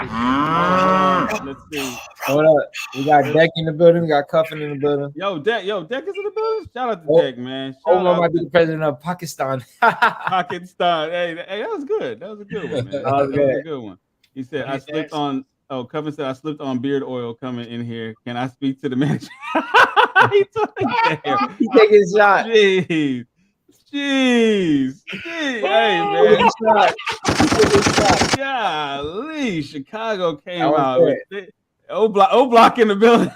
Let's see. Hold up. We got Deck in the building. We got Cuffin in the building. Deck is in the building. Shout out to Deck, man. Omar might be the president of Pakistan. Pakistan. Hey, that was good. That was a good one, man. That was a good one. He said, I slipped on. Oh, Cuffin said, I slipped on beard oil coming in here. Can I speak to the manager? He take his shot. Jeez. Hey, man. Golly, Chicago came out. O-Block in the building.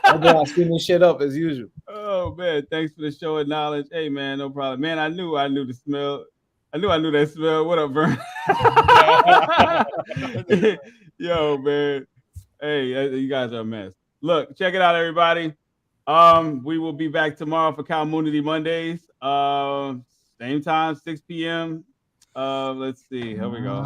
O-Block stealing shit up as usual. Oh, man. Thanks for the show of knowledge. Hey, man, no problem. Man, I knew the smell. I knew that smell. What up, Vern? Yo, man. Hey, you guys are a mess. Look, check it out, everybody. We will be back tomorrow for Community Mondays. Same time, 6 p.m. Let's see. Here we go.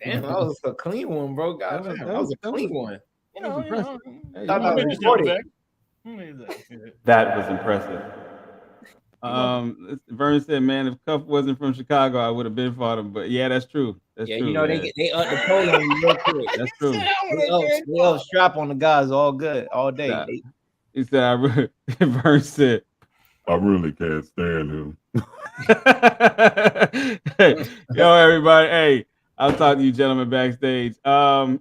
Damn, that was a clean one, bro. God, that was a clean one. That was impressive. Vern said, "Man, if Cuff wasn't from Chicago, I would have been fought him." But yeah, that's true. That's true. You know they up the pole on you real quick. That's true. They up strap on the guys all good all day. He said, Vern said, I really can't stand him. Yo, everybody. Hey, I'll talk to you gentlemen backstage. No,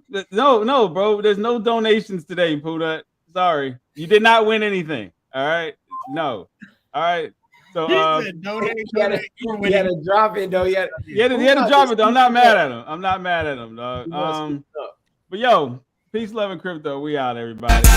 bro. There's no donations today, Puda. Sorry. You did not win anything. All right. No. All right. So he had to drop it though. He had to drop it though. I'm not mad at him, dog. But yo, peace, love, and crypto. We out, everybody.